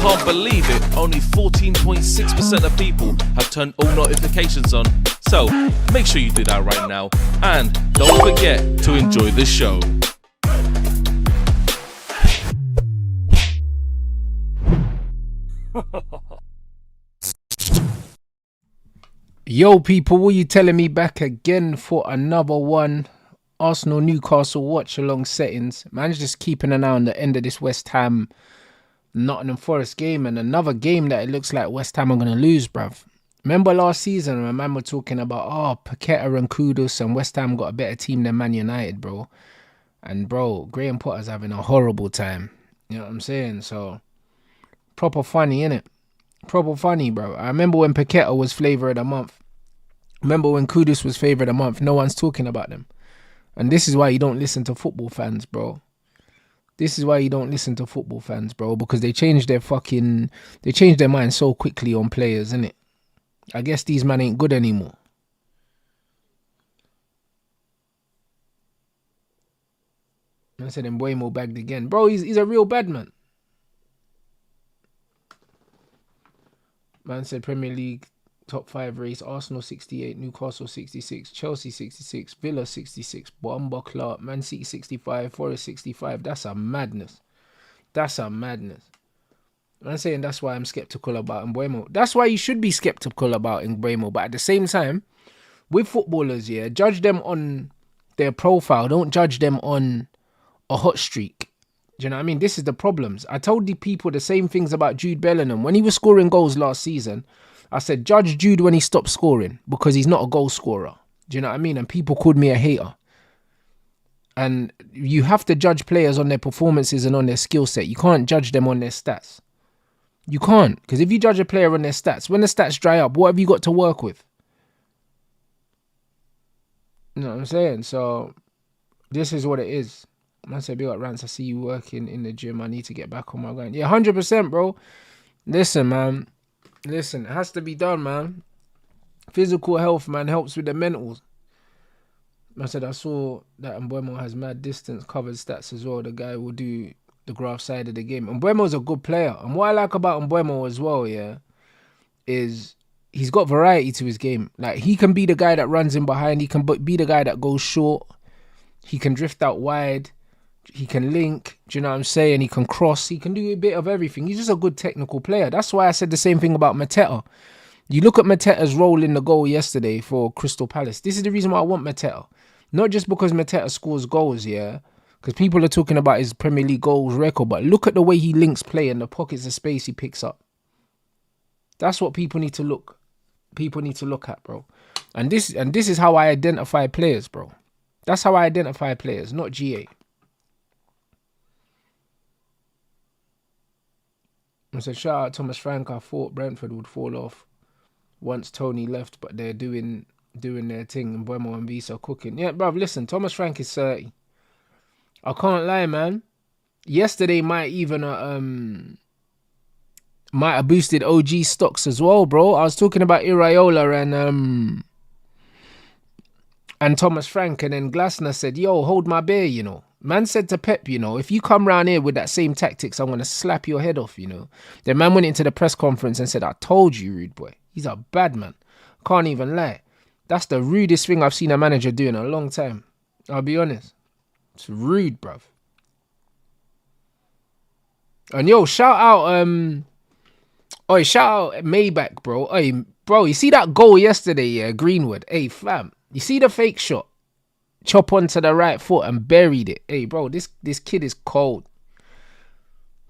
Can't believe it, only 14.6% of people have turned all notifications on. So, make sure you do that right now. And don't forget to enjoy the show. Yo, people, what you telling me? Back again for another one. Arsenal Newcastle watch along settings. Man's just keeping an eye on the end of this West Ham Nottingham Forest game, and another game that it looks like West Ham are going to lose, bruv. Remember last season when man were talking about, Paqueta and Kudus and West Ham got a better team than Man United, bro. And, bro, Graham Potter's having a horrible time. You know what I'm saying? So, proper funny, innit? Proper funny, bro. I remember when Paqueta was flavour of the month. Remember when Kudus was flavour of the month. No one's talking about them. And this is why you don't listen to football fans, bro. This is why you don't listen to football fans, bro. Because they change their mind so quickly on players, innit? I guess these men ain't good anymore. I said Mbuemo bagged again. Bro, he's a real bad man. Man said Premier League top 5 race. Arsenal 68, Newcastle 66, Chelsea 66, Villa 66, Bomba Clark, Man City 65, Forest 65. That's a madness. That's a madness. I'm saying that's why I'm skeptical about Mbuemo. That's why you should be skeptical about Mbuemo. But at the same time, with footballers, yeah, judge them on their profile. Don't judge them on a hot streak. Do you know what I mean? This is the problems. I told the people the same things about Jude Bellingham. When he was scoring goals last season, I said, judge Jude when he stopped scoring because he's not a goal scorer. Do you know what I mean? And people called me a hater. And you have to judge players on their performances and on their skill set. You can't judge them on their stats. You can't. Because if you judge a player on their stats, when the stats dry up, what have you got to work with? You know what I'm saying? So, this is what it is. I said, big up Rants, I see you working in the gym. I need to get back on my grind. Yeah, 100%, bro. Listen, man. Listen, it has to be done, man. Physical health, man, helps with the mentals. I said, I saw that Mbuemo has mad distance covered stats as well. The guy will do the graph side of the game. Mbuemo's a good player. And what I like about Mbuemo as well, yeah, is he's got variety to his game. Like, he can be the guy that runs in behind. He can be the guy that goes short. He can drift out wide. He can link, do you know what I'm saying? He can cross. He can do a bit of everything. He's just a good technical player. That's why I said the same thing about Mateta. You look at Mateta's role in the goal yesterday for Crystal Palace. This is the reason why I want Mateta. Not just because Mateta scores goals, yeah, because people are talking about his Premier League goals record, but look at the way he links play and the pockets of space he picks up. That's what people need to look at, bro. And this is how I identify players, bro. That's how I identify players, not GA. I said, shout out Thomas Frank. I thought Brentford would fall off once Tony left, but they're doing their thing. And Mbuemo and Visa cooking. Yeah, bruv, listen, Thomas Frank is 30. I can't lie, man. Yesterday might have boosted OG stocks as well, bro. I was talking about Iraola and Thomas Frank, and then Glasner said, yo, hold my beer, you know. Man said to Pep, you know, if you come round here with that same tactics, I'm going to slap your head off, you know. Then man went into the press conference and said, I told you, rude boy. He's a bad man. Can't even lie. That's the rudest thing I've seen a manager do in a long time. I'll be honest. It's rude, bruv. And yo, shout out Maybach, bro. Oi, bro, you see that goal yesterday, yeah, Greenwood? Hey, fam. You see the fake shot? Chop onto the right foot and buried it. Hey, bro, this kid is cold.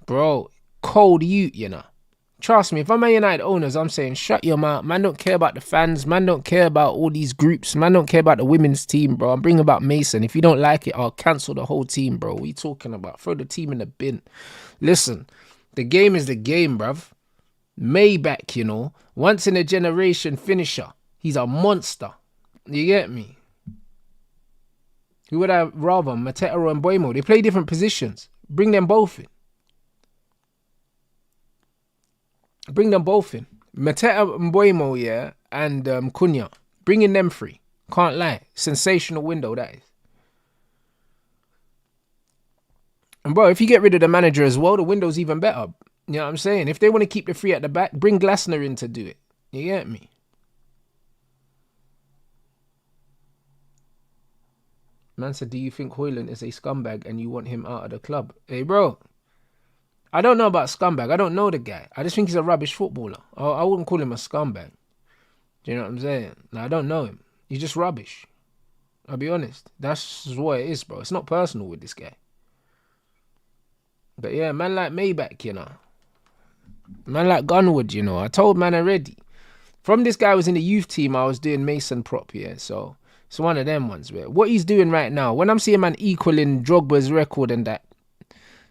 Bro, cold you know. Trust me, if I'm a United owners, I'm saying shut your mouth. Man don't care about the fans. Man don't care about all these groups. Man don't care about the women's team, bro. I'm bringing about Mason. If you don't like it, I'll cancel the whole team, bro. What are you talking about? Throw the team in the bin. Listen, the game is the game, bruv. Maybach, you know. Once in a generation finisher. He's a monster. You get me? Who would I rather, Mateta or Mbuemo? They play different positions. Bring them both in. Mateta, Mbuemo, yeah, and Cunha. Bringing them free. Can't lie. Sensational window, that is. And bro, if you get rid of the manager as well, the window's even better. You know what I'm saying? If they want to keep the three at the back, bring Glasner in to do it. You get me? Man said, do you think Hoyland is a scumbag and you want him out of the club? Hey, bro. I don't know about scumbag. I don't know the guy. I just think he's a rubbish footballer. I wouldn't call him a scumbag. Do you know what I'm saying? No, I don't know him. He's just rubbish. I'll be honest. That's what it is, bro. It's not personal with this guy. But yeah, man like Maybach, you know. Man like Gunwood, you know. I told man already. From this guy was in the youth team, I was doing Mason prop, yeah. So it's one of them ones where what he's doing right now, when I'm seeing man equaling Drogba's record and that,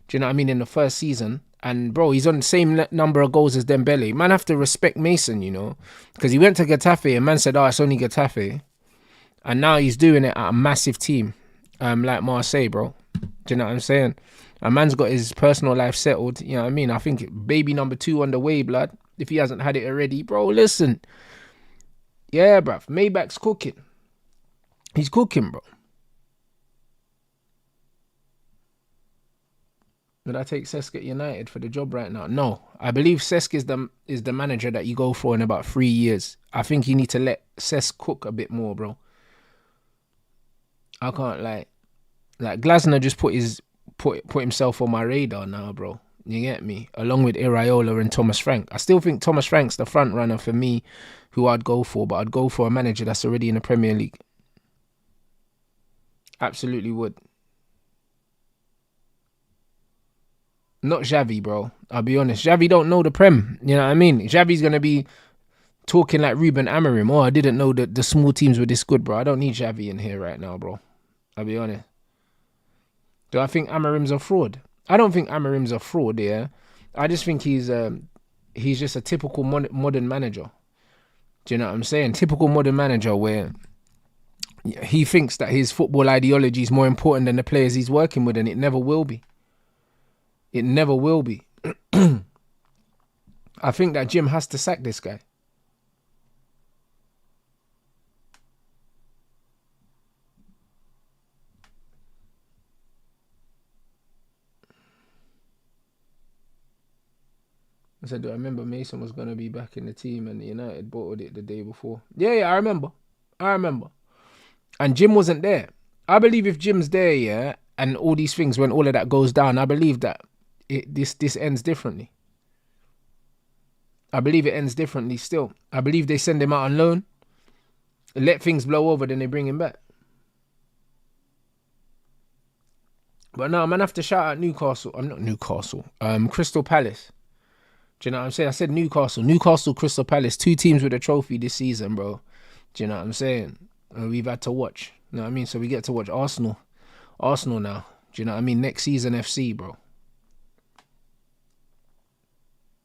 do you know what I mean, in the first season, and bro, he's on the same number of goals as Dembele. Man have to respect Mason, you know, because he went to Getafe and man said, oh, it's only Getafe. And now he's doing it at a massive team, like Marseille, bro. Do you know what I'm saying? A man's got his personal life settled, you know what I mean? I think baby number 2 on the way, blood. If he hasn't had it already, bro, listen. Yeah, bruv, Maybach's cooking. He's cooking, bro. Would I take Cesc at United for the job right now? No. I believe Cesc is the manager that you go for in about 3 years. I think you need to let Cesc cook a bit more, bro. I can't like Glasner just put himself on my radar now, bro. You get me? Along with Iraola and Thomas Frank. I still think Thomas Frank's the front runner for me who I'd go for, but I'd go for a manager that's already in the Premier League. Absolutely would. Not Xavi, bro. I'll be honest. Xavi don't know the Prem. You know what I mean? Xavi's going to be talking like Ruben Amorim. Oh, I didn't know that the small teams were this good, bro. I don't need Xavi in here right now, bro. I'll be honest. Do I think Amorim's a fraud? I don't think Amorim's a fraud, yeah. I just think he's just a typical modern manager. Do you know what I'm saying? Typical modern manager where he thinks that his football ideology is more important than the players he's working with, and it never will be. It never will be. I think that Jim has to sack this guy. I said, do I remember Mason was going to be back in the team and United bought it the day before? Yeah, I remember. And Jim wasn't there. I believe if Jim's there, yeah, and all these things, when all of that goes down, I believe that this ends differently. I believe it ends differently still. I believe they send him out on loan, let things blow over, then they bring him back. But no, man, I have to shout out Newcastle. I'm not Newcastle. Crystal Palace. Do you know what I'm saying? I said Newcastle, Crystal Palace. 2 teams with a trophy this season, bro. Do you know what I'm saying? And we've had to watch. You know what I mean? So we get to watch Arsenal now. Do you know what I mean? Next season FC, bro.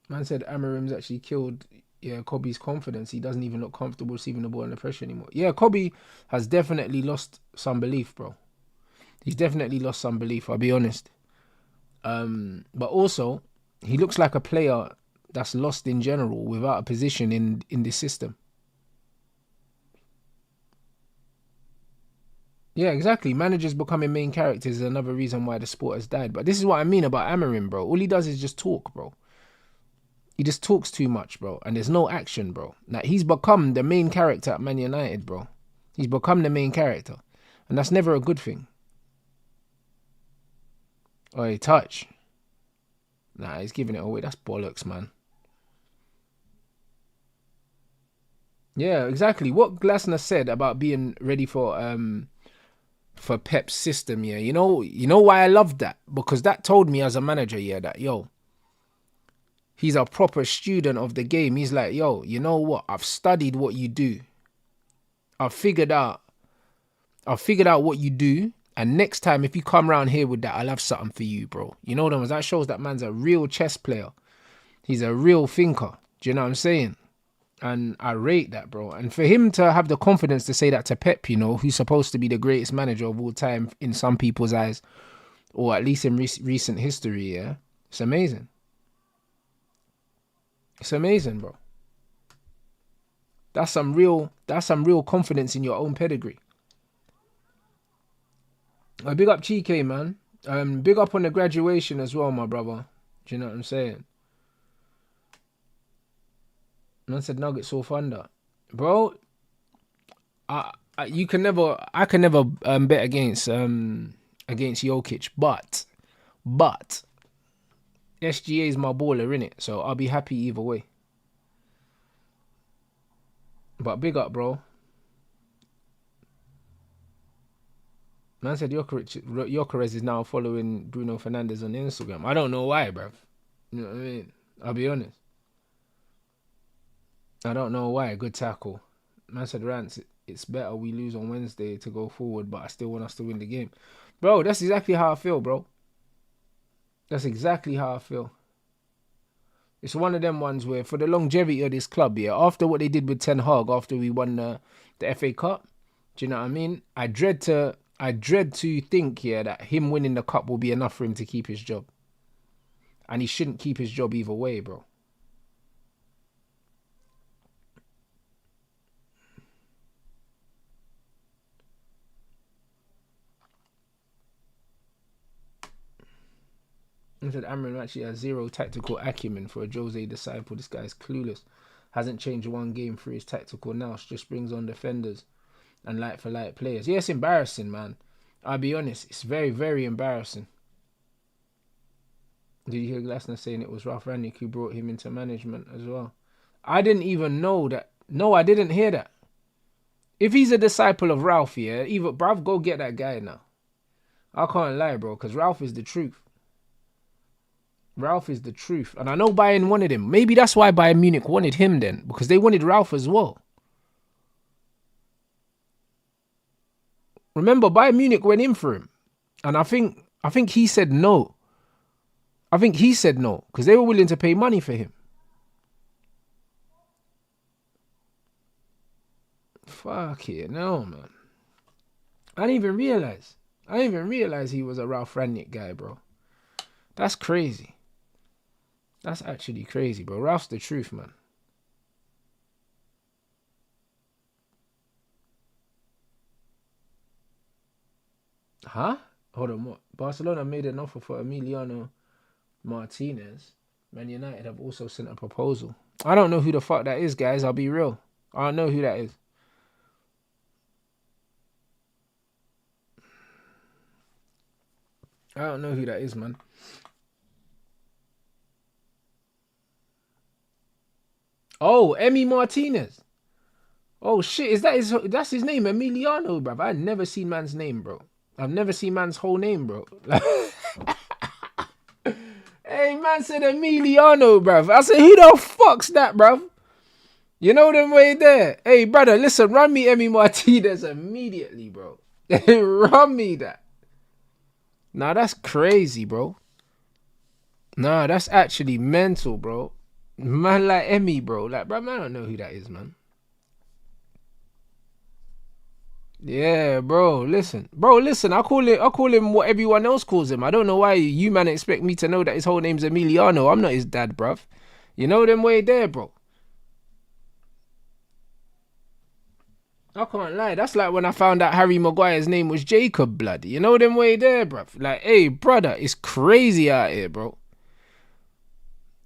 Man said Amorim's actually killed Kobe's confidence. He doesn't even look comfortable receiving the ball under pressure anymore. Yeah, Kobe has definitely lost some belief, bro. He's definitely lost some belief, I'll be honest. But also, he looks like a player that's lost in general without a position in this system. Yeah, exactly. Managers becoming main characters is another reason why the sport has died. But this is what I mean about Amorim, bro. All he does is just talk, bro. He just talks too much, bro. And there's no action, bro. Like, he's become the main character at Man United, bro. He's become the main character. And that's never a good thing. Oi, touch. Nah, he's giving it away. That's bollocks, man. Yeah, exactly. What Glasner said about being ready for Pep's system, yeah. You know why I love that? Because that told me as a manager, yeah, that he's a proper student of the game. He's like, you know what? I've studied what you do. I've figured out what you do. And next time, if you come around here with that, I'll have something for you, bro. You know what I mean? That shows that man's a real chess player. He's a real thinker. Do you know what I'm saying? And I rate that, bro. And for him to have the confidence to say that to Pep, who's supposed to be the greatest manager of all time in some people's eyes, or at least in recent history, yeah, it's amazing. It's amazing, bro. That's some real confidence in your own pedigree. Big up Chike, man. Big up on the graduation as well, my brother. Do you know what I'm saying? Man said Nuggets or Thunder. Bro, I can never bet against Jokic, but SGA is my baller, innit? So I'll be happy either way. But big up, bro. Man said Jokeres is now following Bruno Fernandes on Instagram. I don't know why, bruv. You know what I mean? I'll be honest. I don't know why. Good tackle. Man said Rants, it's better we lose on Wednesday to go forward, but I still want us to win the game. Bro, that's exactly how I feel, bro. That's exactly how I feel. It's one of them ones where for the longevity of this club, yeah, after what they did with Ten Hag, after we won the FA Cup, do you know what I mean? I dread to think, yeah, that him winning the cup will be enough for him to keep his job. And he shouldn't keep his job either way, bro. I said Amrin actually has zero tactical acumen for a Jose disciple. This guy's clueless. Hasn't changed one game through his tactical nous. Just brings on defenders and light for light players. Yeah, it's embarrassing, man. I'll be honest. It's very, very embarrassing. Did you hear Glasner saying it was Ralph Rangnick who brought him into management as well? I didn't even know that. No, I didn't hear that. If he's a disciple of Ralph, yeah, bruv, go get that guy now. I can't lie, bro, because Ralph is the truth. Ralph is the truth. And I know Bayern wanted him. Maybe that's why Bayern Munich wanted him then, because they wanted Ralph as well. Remember, Bayern Munich went in for him. And I think he said no. I think he said no, because they were willing to pay money for him. Fuck it, no, man. I didn't even realize he was a Ralph Rangnick guy, bro. That's crazy. That's actually crazy, bro. Ralph's the truth, man. Huh? Hold on, what? Barcelona made an offer for Emiliano Martinez. Man United have also sent a proposal. I don't know who the fuck that is, guys. I'll be real. I don't know who that is. I don't know who that is, man. Oh, Emi Martinez. Oh shit, that's his name, Emiliano, bruv. I've never seen man's name, bro. I've never seen man's whole name, bro. Hey, man said Emiliano, bruv. I said, who the fuck's that, bruv? You know them way there. Hey, brother, listen, run me Emi Martinez immediately, bro. Run me that. Nah, that's crazy, bro. Nah, that's actually mental, bro. Man like Emmy, bro. Like, bro, man, I don't know who that is, man. Yeah, bro. Listen. I call him what everyone else calls him. I don't know why you man expect me to know that his whole name's Emiliano. I'm not his dad, bruv. You know them way there, bro. I can't lie. That's like when I found out Harry Maguire's name was Jacob, blood. You know them way there, bruv. Like, hey, brother, it's crazy out here, bro.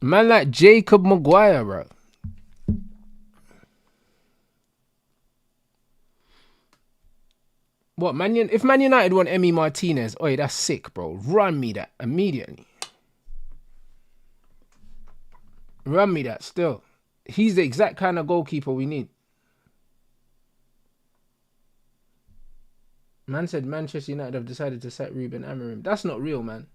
Man like Jacob Maguire, bro. What, if Man United want Emi Martinez, oi, that's sick, bro. Run me that immediately. Run me that still. He's the exact kind of goalkeeper we need. Man said Manchester United have decided to sack Ruben Amorim. That's not real, man.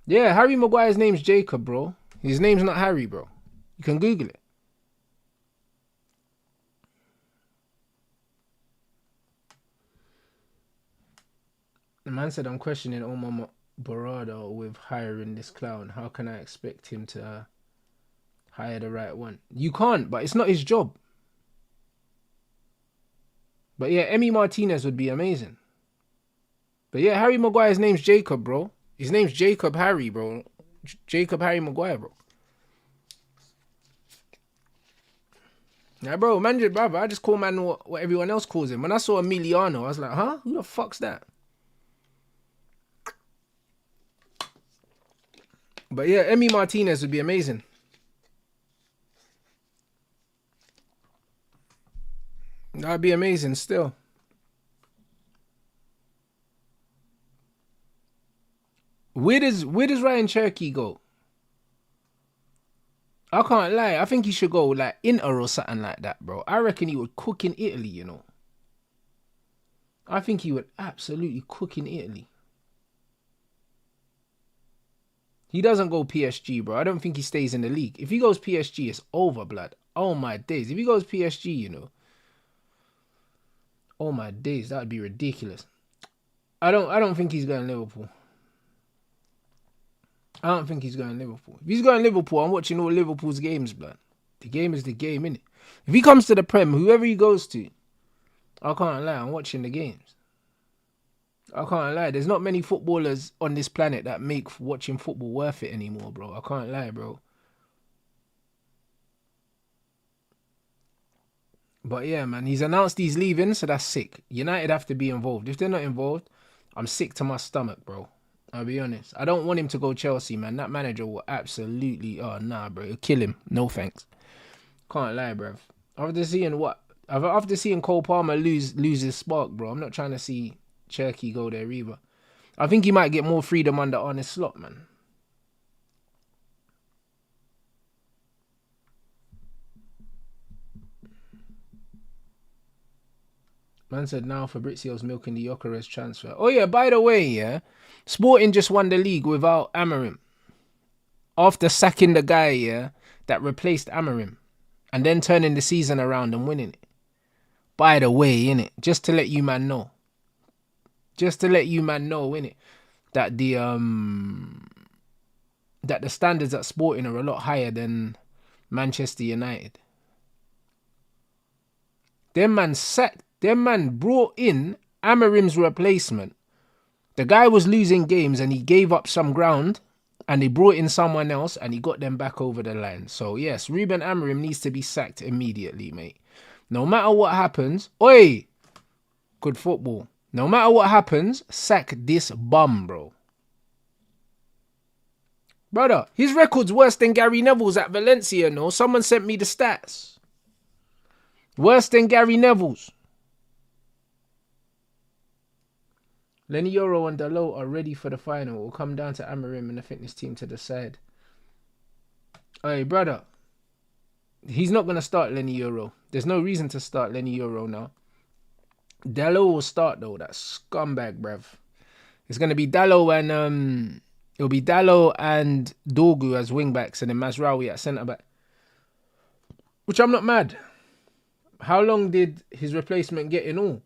Yeah, Harry Maguire's name's Jacob, bro. His name's not Harry, bro. You can Google it. The man said, I'm questioning Omar Barada with hiring this clown. How can I expect him to hire the right one? You can't, but it's not his job. But yeah, Emi Martinez would be amazing. But yeah, Harry Maguire's name's Jacob, bro. His name's Jacob Harry, bro. Jacob Harry Maguire, bro. Nah, bro, man, brother, I just call man what everyone else calls him. When I saw Emiliano, I was like, huh? Who the fuck's that? But yeah, Emi Martinez would be amazing. That'd be amazing still. Where does Ryan Cherky go? I can't lie. I think he should go like Inter or something like that, bro. I reckon he would cook in Italy, you know. I think he would absolutely cook in Italy. He doesn't go PSG, bro. I don't think he stays in the league. If he goes PSG, it's over, blood. Oh my days. If he goes PSG, you know. Oh my days, that would be ridiculous. I don't think he's going Liverpool. I don't think he's going Liverpool. If he's going Liverpool, I'm watching all Liverpool's games, blood. The game is the game, innit? If he comes to the Prem, whoever he goes to, I can't lie, I'm watching the games. I can't lie. There's not many footballers on this planet that make watching football worth it anymore, bro. I can't lie, bro. But yeah, man, he's announced he's leaving, so that's sick. United have to be involved. If they're not involved, I'm sick to my stomach, bro. I'll be honest. I don't want him to go Chelsea, man. That manager will absolutely... Oh, nah, bro. It'll kill him. No thanks. Can't lie, bro. After seeing Cole Palmer lose his spark, bro, I'm not trying to see Cherky go there either. I think he might get more freedom under Arne Slot, man. Man said now Fabrizio's milking the Gyökeres transfer. Oh yeah, by the way, yeah, Sporting just won the league without Amorim. After sacking the guy, yeah, that replaced Amorim. And then turning the season around and winning it. By the way, innit? Just to let you man know. Just to let you man know, innit? That the standards at Sporting are a lot higher than Manchester United. Them man brought in Amorim's replacement. The guy was losing games and he gave up some ground and they brought in someone else and he got them back over the line. So yes, Ruben Amorim needs to be sacked immediately, mate. No matter what happens, oi, good football. No matter what happens, sack this bum, bro. Brother, his record's worse than Gary Neville's at Valencia, no? Someone sent me the stats. Worse than Gary Neville's. Lenny Yoro and Dalot are ready for the final. It will come down to Amorim and the fitness team to decide. Hey, brother. He's not going to start Lenny Yoro. There's no reason to start Lenny Yoro now. Dalot will start, though. That scumbag, bruv. It's going to be Dalot and... It'll be Dalot and Dorgu as wingbacks and then Mazraoui at centre-back. Which I'm not mad. How long did his replacement get in all?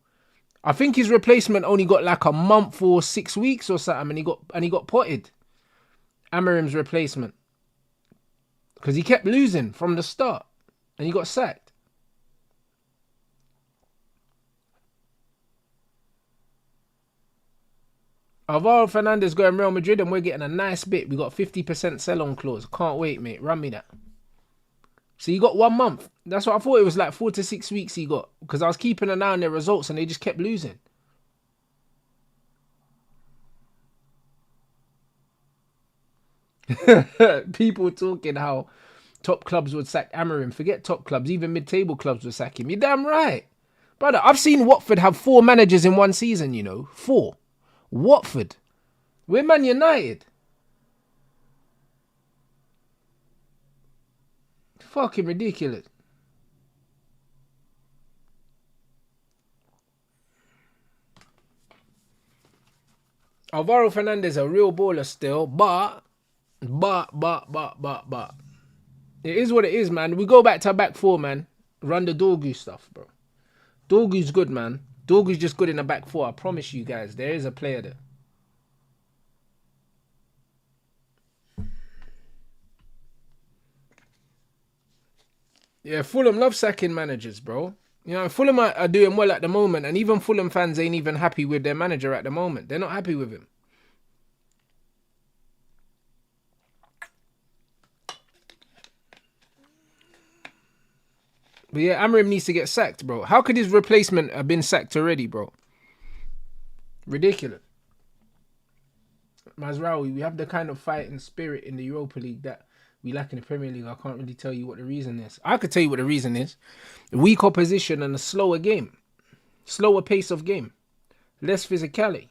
I think his replacement only got like a month or 6 weeks or something, and he got potted. Amorim's replacement, because he kept losing from the start, and he got sacked. Alvaro Fernandez going Real Madrid, and we're getting a nice bit. We got 50% sell-on clause. Can't wait, mate. Run me that. So you got 1 month. That's what I thought. It was like 4 to 6 weeks he got. Because I was keeping an eye on their results and they just kept losing. People talking how top clubs would sack Amorim. Forget top clubs. Even mid-table clubs would sack him. You're damn right. Brother, I've seen Watford have 4 managers in one season, you know. 4. Watford. We're Man United. Fucking ridiculous. Alvaro Fernandez a real baller still, but it is what it is, man. We go back to back 4, man. Run the Dorgu stuff, bro. Dorgu's good, man. Dorgu's just good in the back 4. I promise you guys, there is a player there. Yeah, Fulham love sacking managers, bro. You know, Fulham are doing well at the moment, and even Fulham fans ain't even happy with their manager at the moment. They're not happy with him. But yeah, Amorim needs to get sacked, bro. How could his replacement have been sacked already, bro? Ridiculous. Mazraoui, we have the kind of fighting spirit in the Europa League that we lack in the Premier League. I can't really tell you what the reason is. I could tell you what the reason is. Weak opposition and a slower game. Slower pace of game. Less physicality.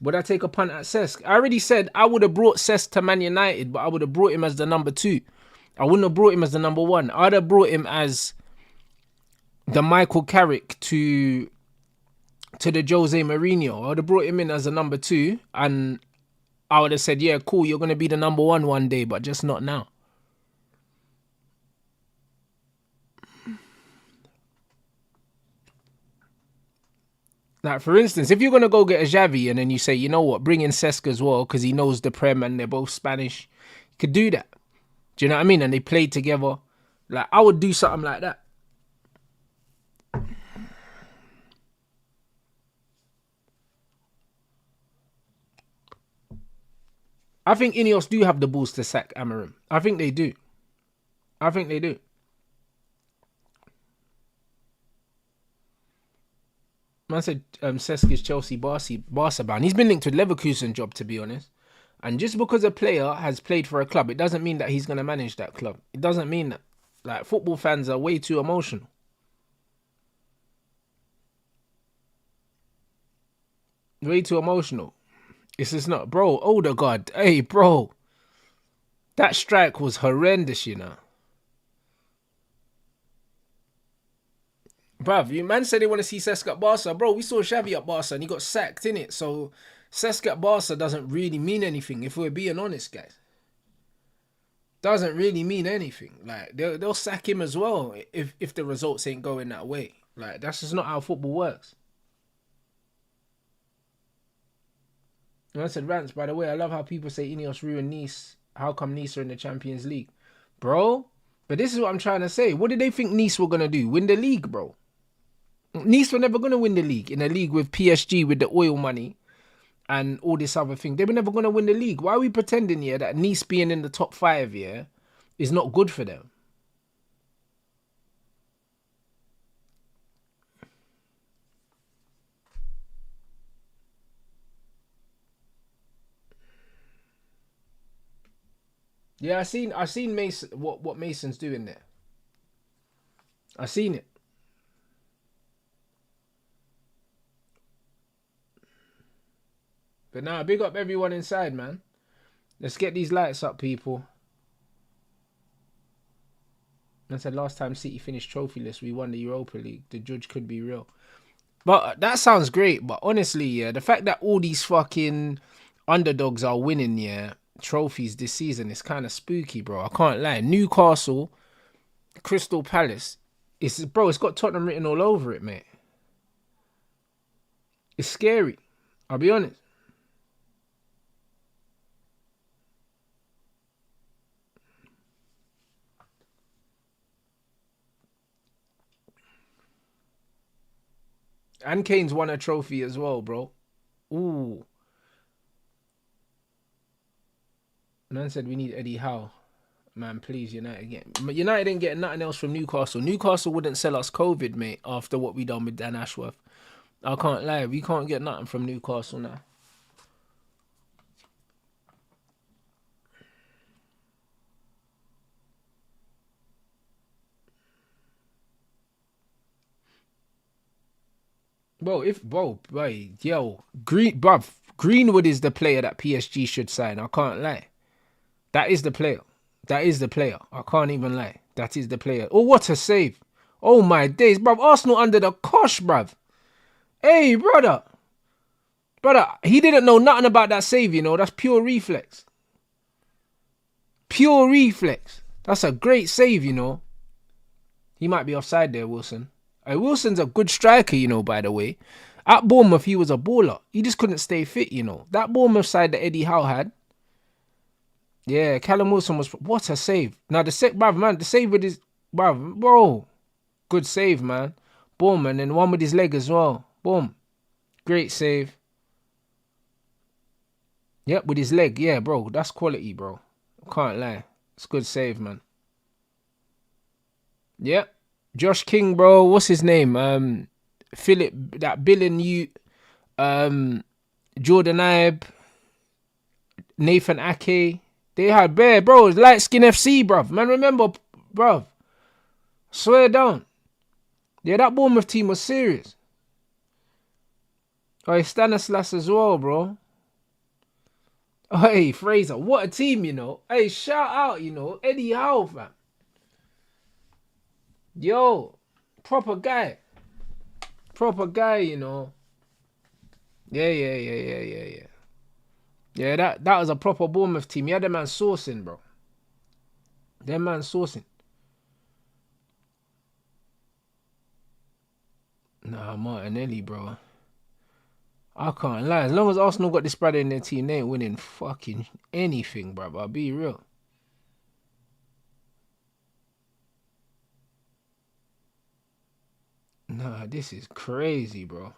Would I take a punt at Cesc? I already said I would have brought Cesc to Man United, but I would have brought him as the number 2. I wouldn't have brought him as the number 1. I'd have brought him as the Michael Carrick to the Jose Mourinho. I would have brought him in as a number 2, and I would have said, yeah, cool, you're going to be the number 1 one day, but just not now. Like, for instance, if you're going to go get a Xavi and then you say, you know what, bring in Cesc as well because he knows the Prem and they're both Spanish, you could do that. Do you know what I mean? And they played together. Like, I would do something like that. I think Ineos do have the balls to sack Amorim. I think they do. I think they do. Man said Cesc is Chelsea Barca bound. He's been linked with Leverkusen job, to be honest. And just because a player has played for a club, it doesn't mean that he's going to manage that club. It doesn't mean that. Like, football fans are way too emotional. Way too emotional. It's just not. Bro, Odegaard. Hey, bro. That strike was horrendous, you know. Bruv, you man said they want to see Cesc at Barca. Bro, we saw Xavi at Barca and he got sacked, innit? So, Cesc at Barca doesn't really mean anything, if we're being honest, guys. Doesn't really mean anything. Like, they'll sack him as well if the results ain't going that way. Like, that's just not how football works. And I said, Rants, by the way, I love how people say Ineos ruined Nice. How come Nice are in the Champions League? Bro, but this is what I'm trying to say. What did they think Nice were going to do? Win the league, bro? Nice were never going to win the league. In a league with PSG, with the oil money and all this other thing. They were never going to win the league. Why are we pretending here that Nice being in the top 5 here is not good for them? Yeah, I seen Mason, what Mason's doing there. I seen it. But now, big up everyone inside, man. Let's get these lights up, people. I said last time City finished trophyless, we won the Europa League. The judge could be real. But that sounds great. But honestly, yeah, the fact that all these fucking underdogs are winning, yeah, trophies this season is kind of spooky, bro. I can't lie. Newcastle, Crystal Palace, it's got Tottenham written all over it, mate. It's scary. I'll be honest. And Kane's won a trophy as well, bro. Ooh. Man said we need Eddie Howe. Man, please, United ain't getting nothing else from Newcastle. Newcastle wouldn't sell us COVID, mate, after what we done with Dan Ashworth. I can't lie. We can't get nothing from Newcastle now. Greenwood is the player that PSG should sign. I can't lie. That is the player. I can't even lie. That is the player. Oh, what a save. Oh, my days, bruv. Arsenal under the cosh, bruv. Hey, brother. Brother, he didn't know nothing about that save, you know. That's pure reflex. Pure reflex. That's a great save, you know. He might be offside there, Wilson. Wilson's a good striker, you know, by the way. At Bournemouth, he was a baller. He just couldn't stay fit, you know. That Bournemouth side that Eddie Howe had. Yeah, Callum Wilson was... What a save. Now, the save with his... Bro. Good save, man. Boom, and then one with his leg as well. Boom. Great save. Yep, with his leg. Yeah, bro. That's quality, bro. Can't lie. It's good save, man. Yep. Josh King, bro. What's his name? Philip, that Bill and you, Jordan Ibe, Nathan Ake, They had bare, bro. Light Skin FC, bruv. Man, remember, bruv. Swear down. Yeah, that Bournemouth team was serious. Oh, Stanislas as well, bro. Oh, hey, Fraser, what a team, you know. Hey, shout out, you know, Eddie Howe, fam. Yo, proper guy. Proper guy, you know. Yeah. Yeah, that was a proper Bournemouth team. Yeah, them man sourcing, bro. Them man sourcing. Nah, Martinelli, bro. I can't lie. As long as Arsenal got this brother in their team, they ain't winning fucking anything, bro. I'll be real. Nah, this is crazy, bro.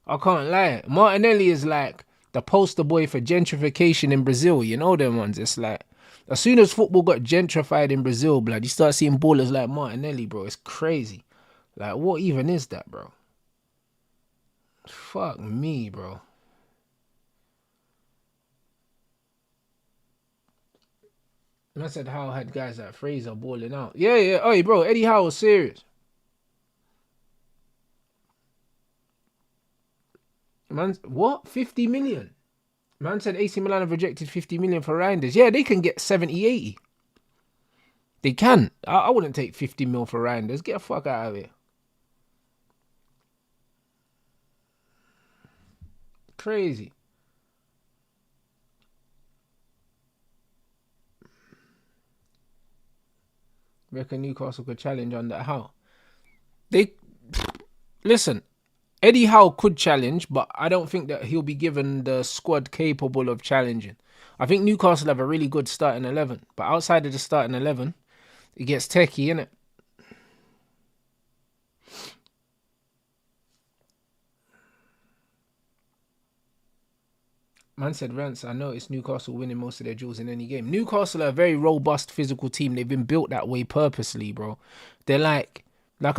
I can't lie. Martinelli is like the poster boy for gentrification in Brazil. You know them ones. It's like, as soon as football got gentrified in Brazil, blood, you start seeing ballers like Martinelli, bro. It's crazy. Like, what even is that, bro? Fuck me, bro. I said Howe had guys like Fraser balling out. Yeah. Oh, bro, Eddie Howe was serious. Man, what? 50 million? Man said AC Milan have rejected 50 million for Reinders. Yeah, they can get 70, 80. They can. I wouldn't take 50 mil for Reinders. Get the fuck out of here. Crazy. Reckon Newcastle could challenge on that. How? They listen. Eddie Howe could challenge, but I don't think that he'll be given the squad capable of challenging. I think Newcastle have a really good starting 11, but outside of the starting 11, it gets techie, innit? Man said, Rants, I noticed Newcastle winning most of their duels in any game. Newcastle are a very robust physical team. They've been built that way purposely, bro. They're like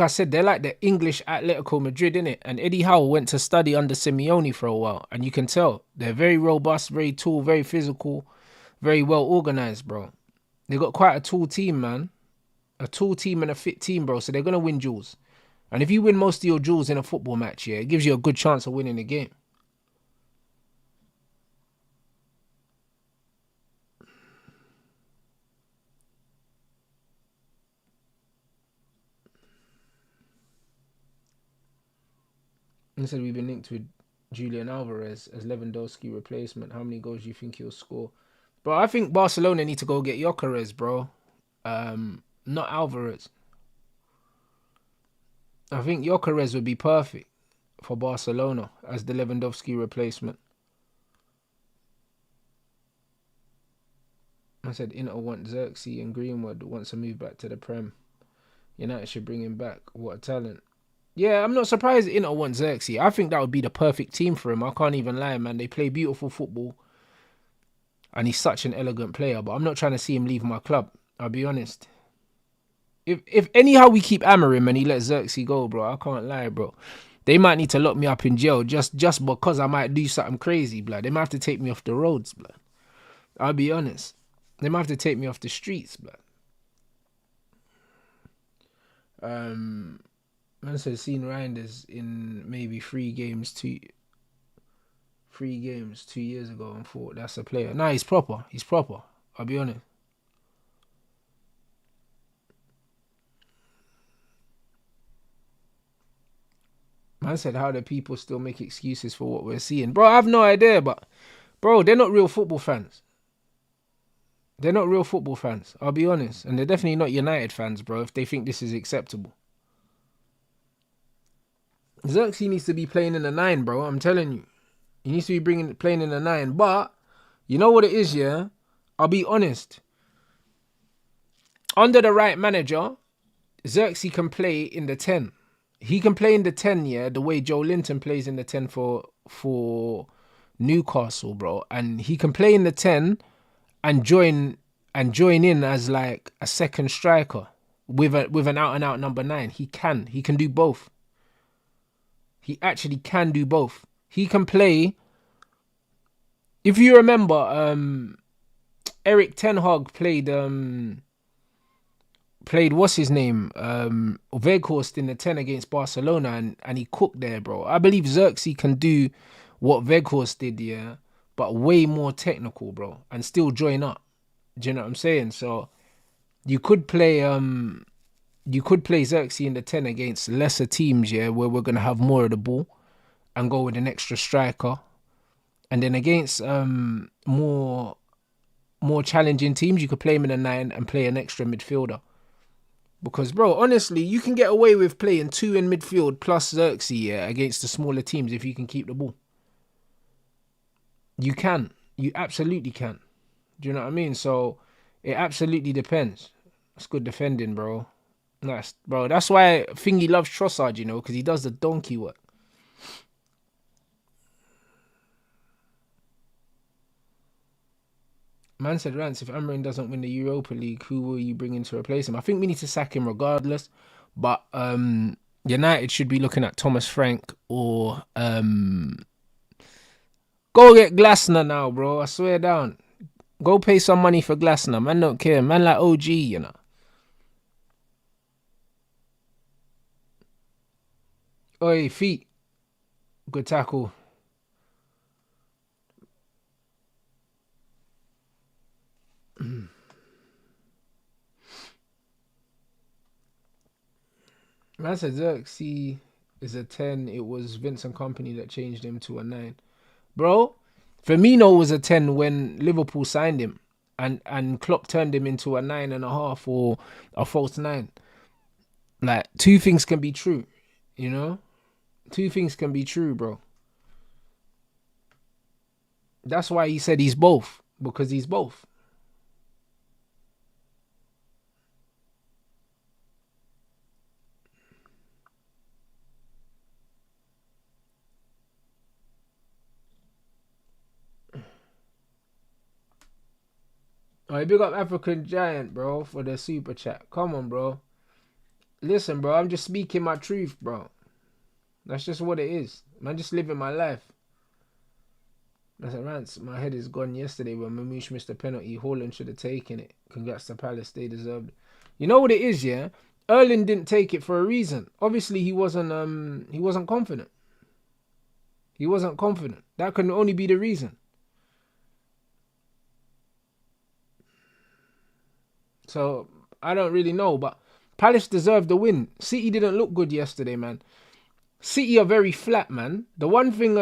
I said, they're like the English Atletico Madrid, innit? And Eddie Howe went to study under Simeone for a while. And you can tell, they're very robust, very tall, very physical, very well organised, bro. They got quite a tall team, man. A tall team and a fit team, bro. So they're going to win duels. And if you win most of your duels in a football match, yeah, it gives you a good chance of winning the game. Instead, we've been linked with Julian Alvarez as Lewandowski replacement. How many goals do you think he'll score? Bro, I think Barcelona need to go get Gyökeres, bro. Not Alvarez. I think Gyökeres would be perfect for Barcelona as the Lewandowski replacement. I said Inter want Xerxes and Greenwood wants to move back to the Prem. United should bring him back. What a talent. Yeah, I'm not surprised Inter want Xerxes. I think that would be the perfect team for him. I can't even lie, man. They play beautiful football. And he's such an elegant player. But I'm not trying to see him leave my club. I'll be honest. If anyhow we keep hammering and he lets Xerxes go, bro, I can't lie, bro. They might need to lock me up in jail just because I might do something crazy, blood. They might have to take me off the roads, blood. I'll be honest. They might have to take me off the streets, blood. Man said seen Reinders in maybe 3 games 2 years ago and thought that's a player. Nah, he's proper. He's proper. I'll be honest. Man said, how do people still make excuses for what we're seeing? Bro, I have no idea, but bro, they're not real football fans. They're not real football fans, I'll be honest. And they're definitely not United fans, bro, if they think this is acceptable. Xerxes needs to be playing in the 9, bro, I'm telling you. He needs to be playing in the 9. But, you know what it is, yeah? I'll be honest. Under the right manager, Xerxes can play in the 10. He can play in the 10, yeah, the way Joe Linton plays in the 10 for Newcastle, bro. And he can play in the 10 and join in as like a second striker with an out and out number 9. He can do both. He actually can do both. He can play. If you remember, Eric Ten Hag played what's his name? Weghorst in the 10 against Barcelona and he cooked there, bro. I believe Xerxes can do what Weghorst did, yeah, but way more technical, bro, and still join up. Do you know what I'm saying? So you could play Xerxes in the 10 against lesser teams, yeah, where we're gonna have more of the ball and go with an extra striker. And then against more challenging teams, you could play him in a 9 and play an extra midfielder. Because, bro, honestly, you can get away with playing 2 in midfield plus Xerxes, yeah, against the smaller teams if you can keep the ball. You can. You absolutely can. Do you know what I mean? So, it absolutely depends. It's good defending, bro. That's why Thingy loves Trossard, you know, because he does the donkey work. Man said, Rants, if Amorim doesn't win the Europa League, who will you bring in to replace him? I think we need to sack him regardless. But United should be looking at Thomas Frank or go get Glasner now, bro. I swear down. Go pay some money for Glasner. Man don't care. Man like OG, you know. Oi, feet. Good tackle. Man said Xerxes is a 10. It was Vincent Kompany that changed him to a 9. Bro, Firmino was a 10 when Liverpool signed him. And Klopp turned him into a 9.5 or a false 9. Like, 2 things can be true, you know? 2 things can be true, bro. That's why he said he's both. Because he's both. Alright, big up African Giant, bro, for the super chat. Come on, bro. Listen, bro, I'm just speaking my truth, bro. That's just what it is. I'm just living my life. That's a Rants. My head is gone yesterday when Mamouche missed a penalty. Haaland should have taken it. Congrats to Palace. They deserved it. You know what it is, yeah? Erling didn't take it for a reason. Obviously, he wasn't confident. He wasn't confident. That could only be the reason. So, I don't really know, but Palace deserved the win. City didn't look good yesterday, man. City are very flat, man. The one thing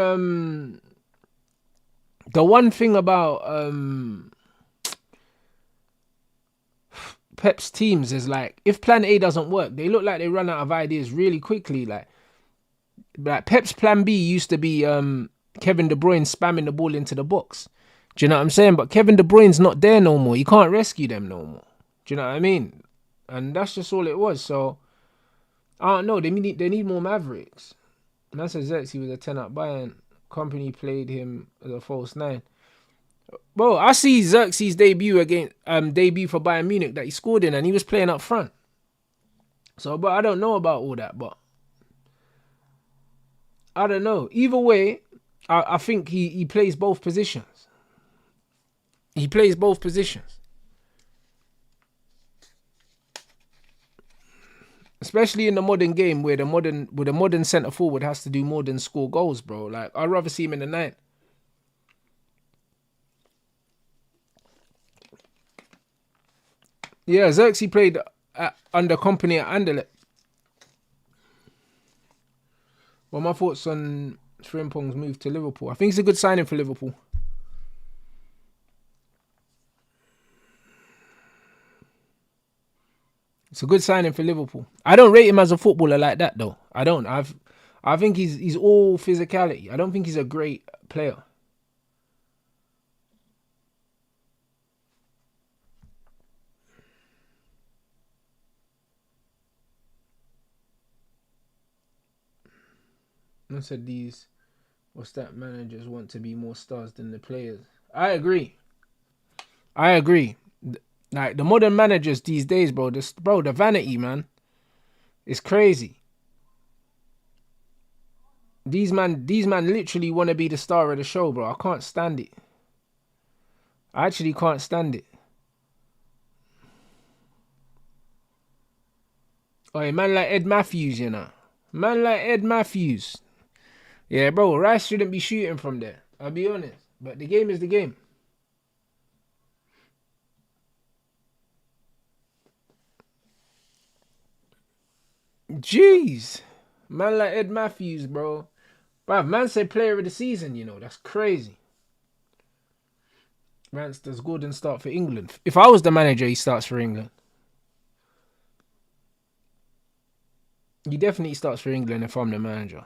about Pep's teams is like, if plan A doesn't work, they look like they run out of ideas really quickly. Like Pep's plan B used to be Kevin De Bruyne spamming the ball into the box. Do you know what I'm saying? But Kevin De Bruyne's not there no more. You can't rescue them no more. Do you know what I mean? And that's just all it was. So I don't know. They need more Mavericks. And that's Xerxes. He was a 10 at Bayern. Kompany played him as a false 9. Bro, I see Xerxes' debut for Bayern Munich that he scored in, and he was playing up front. So, but I don't know about all that, but I don't know. Either way, I think he plays both positions. He plays both positions. Especially in the modern game where the modern centre forward has to do more than score goals, bro. Like, I'd rather see him in the 9. Yeah, Xerxes played under Kompany at Anderlecht. Well, my thoughts on Frimpong's move to Liverpool. I think it's a good signing for Liverpool. It's a good signing for Liverpool. I don't rate him as a footballer like that, though. I don't. I think he's all physicality. I don't think he's a great player. I said managers want to be more stars than the players. I agree. Like the modern managers these days, bro. The vanity, man. It's crazy. These man literally want to be the star of the show, bro. I can't stand it. I actually can't stand it. Oh, man like Ed Matthews, you know. Man like Ed Matthews. Yeah, bro, Rice shouldn't be shooting from there. I'll be honest. But the game is the game. Jeez. Man like Ed Matthews, bro. Bruv, man said player of the season, you know. That's crazy. Rants, does Gordon start for England? If I was the manager, he starts for England. He definitely starts for England if I'm the manager.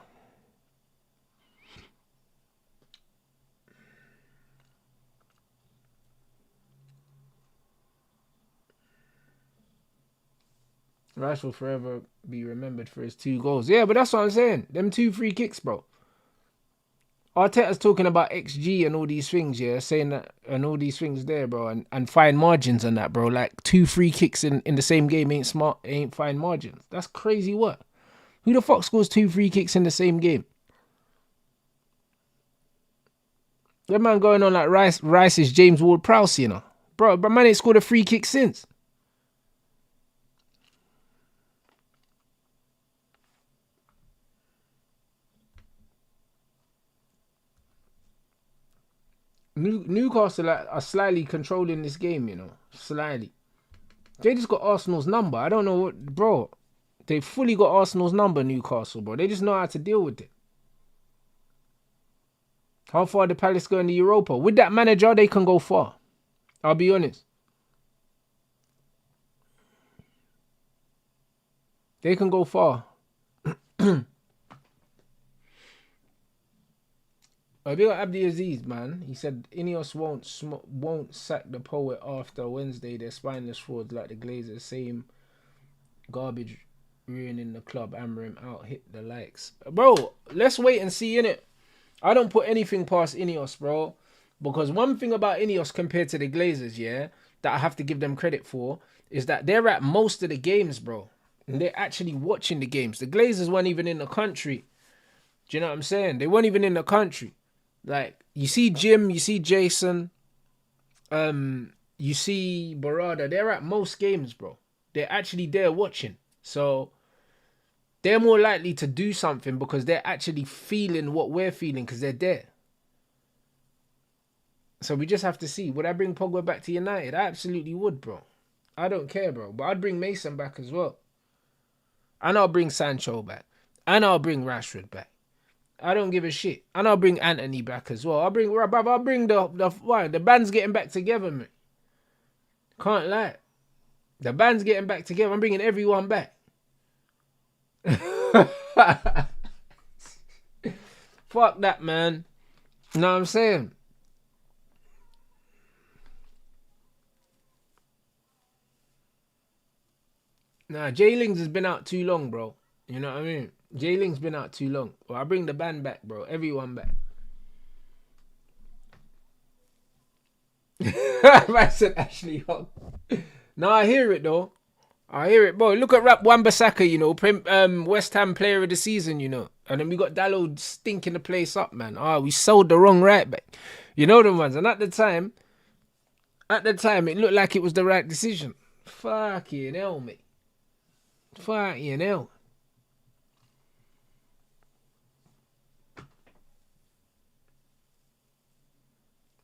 Rice will forever be remembered for his 2 goals. Yeah, but that's what I'm saying. Them 2 free kicks, bro. Arteta's talking about XG and all these things, yeah, saying that and all these things there, bro, and fine margins and that, bro. Like 2 free kicks in the same game ain't fine margins. That's crazy work. Who the fuck scores 2 free kicks in the same game? That man going on like Rice is James Ward-Prowse, you know. Bro, but man ain't scored a free kick since. Newcastle are slightly controlling this game, you know. Slightly. They just got Arsenal's number. I don't know what, bro. They fully got Arsenal's number, Newcastle, bro. They just know how to deal with it. How far did Palace go in the Europa? With that manager, they can go far. I'll be honest. They can go far. I got Abdi Aziz, man. He said Ineos won't sack the poet after Wednesday. They're spineless frauds like the Glazers. Same garbage ruining the club. Amorim out, hit the likes. Bro, let's wait and see, innit? I don't put anything past Ineos, bro. Because one thing about Ineos compared to the Glazers, yeah, that I have to give them credit for, is that they're at most of the games, bro. And they're actually watching the games. The Glazers weren't even in the country. Do you know what I'm saying? They weren't even in the country. Like, you see Jim, you see Jason, you see Barada. They're at most games, bro. They're actually there watching. So they're more likely to do something because they're actually feeling what we're feeling because they're there. So we just have to see. Would I bring Pogba back to United? I absolutely would, bro. I don't care, bro. But I'd bring Mason back as well. And I'll bring Sancho back. And I'll bring Rashford back. I don't give a shit. And I'll bring Anthony back as well. I'll bring the band's getting back together, man. Can't lie. The band's getting back together. I'm bringing everyone back. Fuck that, man. You know what I'm saying? Nah, Jay Lings has been out too long, bro. You know what I mean? Jay Ling's been out too long. Well, I bring the band back, bro. Everyone back. I said Ashley Young. No, I hear it though. I hear it, bro. Look at Wan-Bissaka, you know, West Ham player of the season, you know. And then we got Dalot stinking the place up, man. We sold the wrong right back. You know them ones. And at the time, it looked like it was the right decision. Fucking hell, mate. Fucking hell.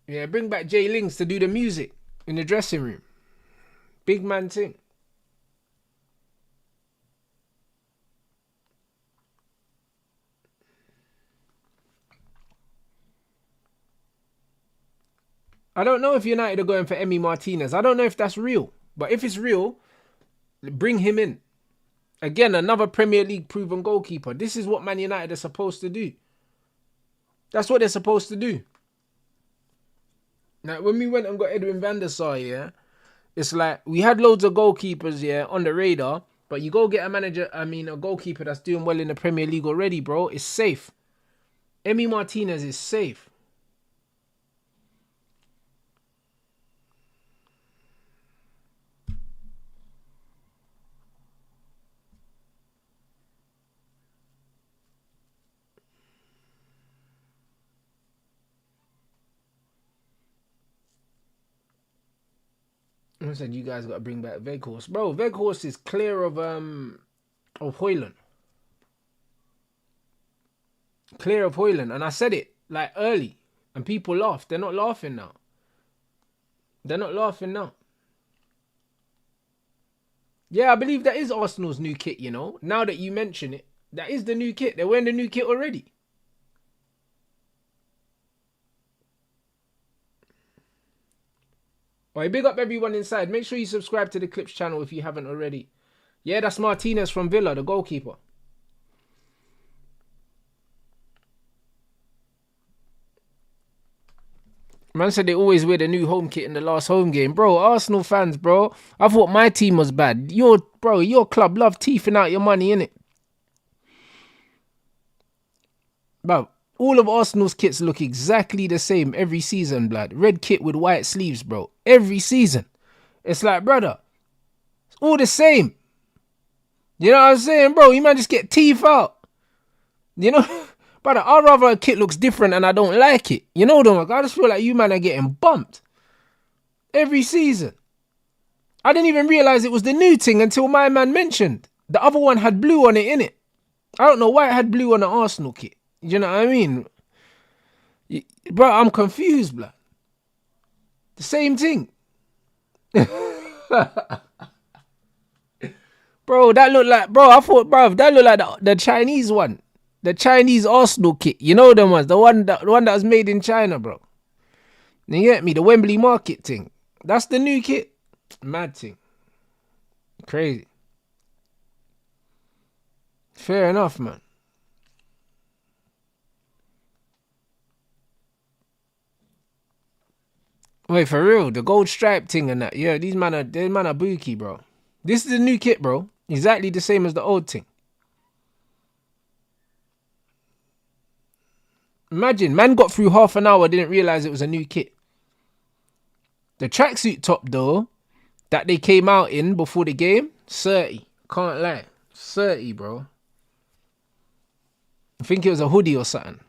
Yeah, bring back Jay Lings to do the music in the dressing room. Big man thing. I don't know if United are going for Emi Martinez. I don't know if that's real. But if it's real, bring him in. Again, another Premier League proven goalkeeper. This is what Man United are supposed to do. That's what they're supposed to do. Now, when we went and got Edwin van der Sar, yeah, it's like we had loads of goalkeepers, yeah, on the radar, but you go get a goalkeeper that's doing well in the Premier League already, bro. It's safe. Emi Martinez is safe. I said you guys got to bring back Veghorst, bro. Veghorst is clear of of Hoyland. Clear of Hoyland. And I said it like early. And people laughed. They're not laughing now. They're not laughing now. Yeah, I believe that is Arsenal's new kit, you know. Now that you mention it, that is the new kit. They're wearing the new kit already. Alright, big up everyone inside. Make sure you subscribe to the Clips channel if you haven't already. Yeah, that's Martinez from Villa, the goalkeeper. Man said they always wear the new home kit in the last home game. Bro, Arsenal fans, bro. I thought my team was bad. Your club love teething out your money, innit? Bro, all of Arsenal's kits look exactly the same every season, blood. Red kit with white sleeves, bro. Every season. It's like, brother, it's all the same. You know what I'm saying, bro? You might just get teeth out. You know? Brother, I'd rather a kit looks different and I don't like it. You know, though, I just feel like you man are getting bumped. Every season. I didn't even realise it was the new thing until my man mentioned. The other one had blue on it, innit? I don't know why it had blue on the Arsenal kit. You know what I mean? Bro, I'm confused, blood. The same thing. Bro, that looked like... Bro, I thought, bro, that looked like the Chinese one. The Chinese Arsenal kit. You know them ones. The one that was made in China, bro. You get me? The Wembley Market thing. That's the new kit. Mad thing. Crazy. Fair enough, man. Wait, for real? The gold stripe thing and that. Yeah, these man are bookie, bro. This is the new kit, bro. Exactly the same as the old thing. Imagine, man got through half an hour, didn't realise it was a new kit. The tracksuit top, though, that they came out in before the game, 30. Can't lie. 30, bro. I think it was a hoodie or something.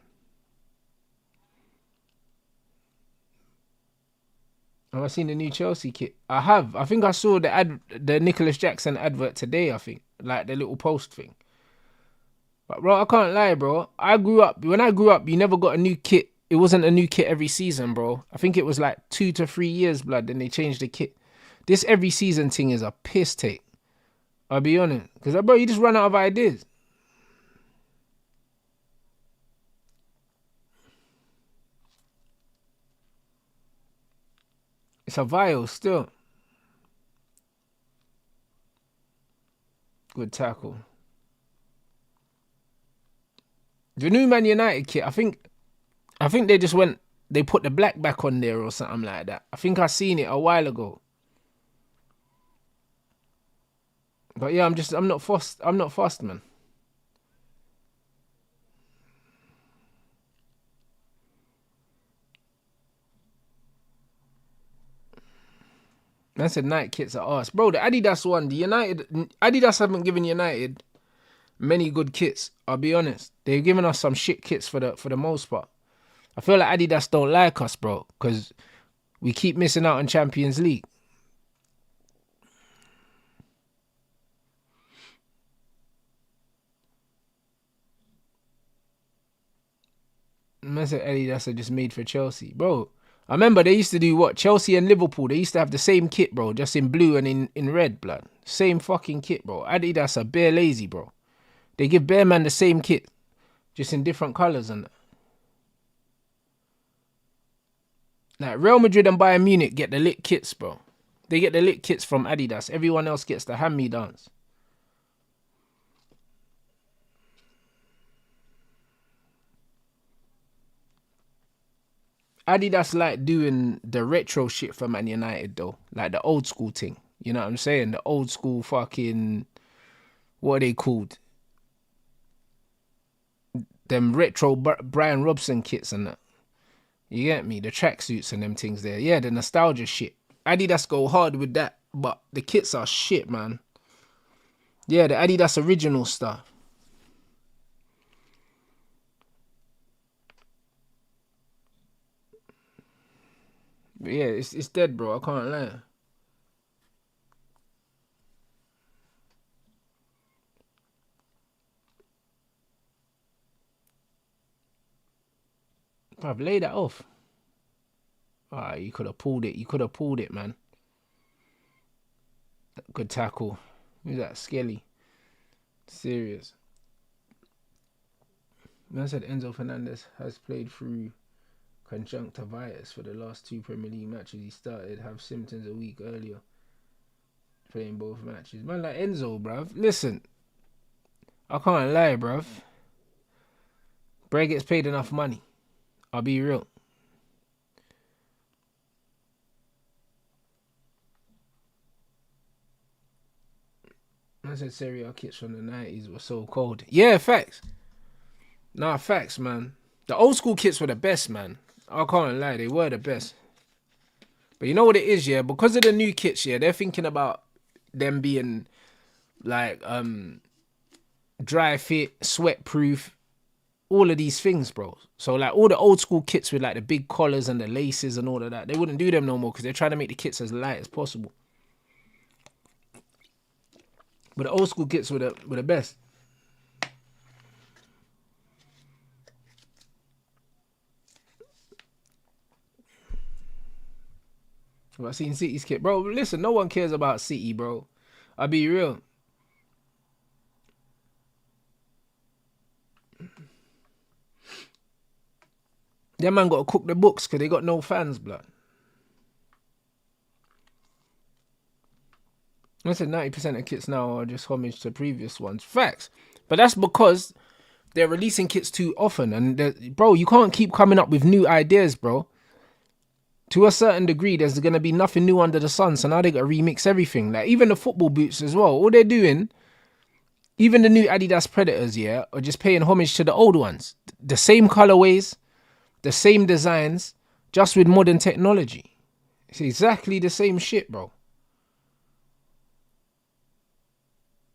Have I seen the new Chelsea kit? I have. I think I saw the Nicholas Jackson advert today, I think. Like the little post thing. But bro, I can't lie, bro. When I grew up, you never got a new kit. It wasn't a new kit every season, bro. I think it was like 2 to 3 years, blood, then they changed the kit. This every season thing is a piss take. I'll be honest. Because, bro, you just run out of ideas. It's a vial still. Good tackle. The new Man United kit, I think they just they put the black back on there or something like that. I think I seen it a while ago. But yeah, I'm not fussed, man. Man said Nike kits are arse. Bro, the Adidas one, Adidas haven't given United many good kits, I'll be honest. They've given us some shit kits for the most part. I feel like Adidas don't like us, bro, because we keep missing out on Champions League. Man said Adidas are just made for Chelsea. Bro, I remember they used to do what? Chelsea and Liverpool, they used to have the same kit, bro, just in blue and in red, blood. Same fucking kit, bro. Adidas are bare lazy, bro. They give bare man the same kit, just in different colours and that. Like Real Madrid and Bayern Munich get the lit kits, bro. They get the lit kits from Adidas. Everyone else gets the hand-me-downs. Adidas like doing the retro shit for Man United, though. Like the old school thing. You know what I'm saying? The old school fucking... What are they called? Them retro Brian Robson kits and that. You get me? The tracksuits and them things there. Yeah, the nostalgia shit. Adidas go hard with that. But the kits are shit, man. Yeah, the Adidas original stuff. But yeah, it's dead, bro. I can't lie. Bruv, lay that off. Ah, you could have pulled it. You could have pulled it, man. Good tackle. Who's that? Skelly. Serious. Man said Enzo Fernandez has played through conjunctivitis for the last 2 Premier League matches he started. Have symptoms a week earlier. Playing both matches. Man, like Enzo, bruv. Listen. I can't lie, bruv. Bray gets paid enough money. I'll be real. I said Serie A kits from the 90s were so cold. Yeah, facts. Nah, facts, man. The old school kits were the best, man. I can't lie, they were the best. But you know what it is, yeah? Because of the new kits, yeah, they're thinking about them being like dry fit, sweat proof, all of these things, bro. So like all the old school kits with like the big collars and the laces and all of that, they wouldn't do them no more because they're trying to make the kits as light as possible. But the old school kits were the best. I've seen City's kit. Bro, listen, no one cares about City, bro. I'll be real. That man got to cook the books because they got no fans, blood. I said 90% of kits now are just homage to previous ones. Facts. But that's because they're releasing kits too often. And, bro, you can't keep coming up with new ideas, bro. To a certain degree, there's going to be nothing new under the sun. So now they got to remix everything. Like, even the football boots as well. All they're doing, even the new Adidas Predators, yeah, are just paying homage to the old ones. The same colorways, the same designs, just with modern technology. It's exactly the same shit, bro.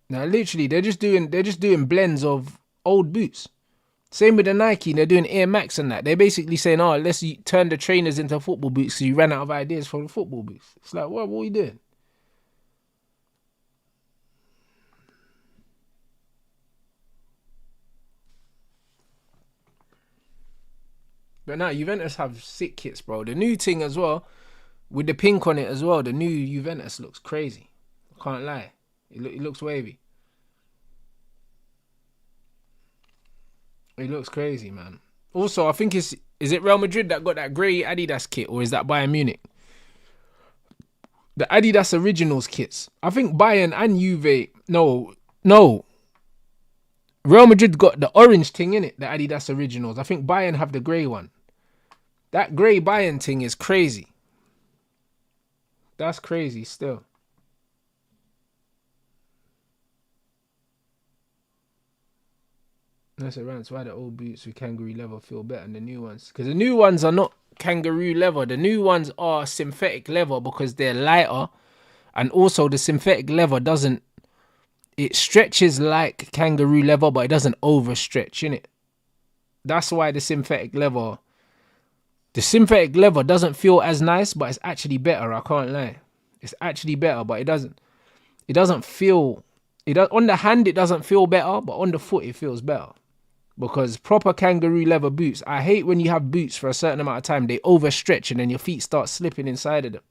Now, literally, they're just doing blends of old boots. Same with the Nike, they're doing Air Max and that. They're basically saying, oh, let's turn the trainers into football boots so you ran out of ideas for the football boots. It's like, what are you doing? But now, Juventus have sick kits, bro. The new thing as well, with the pink on it as well, the new Juventus looks crazy. I can't lie. It looks wavy. It looks crazy, man. Also, I think is it Real Madrid that got that grey Adidas kit, or is that Bayern Munich? The Adidas Originals kits. I think Bayern and Juve. No. Real Madrid got the orange thing in it, the Adidas Originals. I think Bayern have the grey one. That grey Bayern thing is crazy. That's crazy still. That's a Rants. Why the old boots with kangaroo leather feel better than the new ones? Because the new ones are not kangaroo leather. The new ones are synthetic leather because they're lighter. And also the synthetic leather doesn't... It stretches like kangaroo leather, but it doesn't overstretch, innit? That's why the synthetic leather... The synthetic leather doesn't feel as nice, but it's actually better. I can't lie. It's actually better, but it doesn't feel... on the hand, it doesn't feel better, but on the foot, it feels better. Because proper kangaroo leather boots, I hate when you have boots for a certain amount of time, they overstretch and then your feet start slipping inside of them.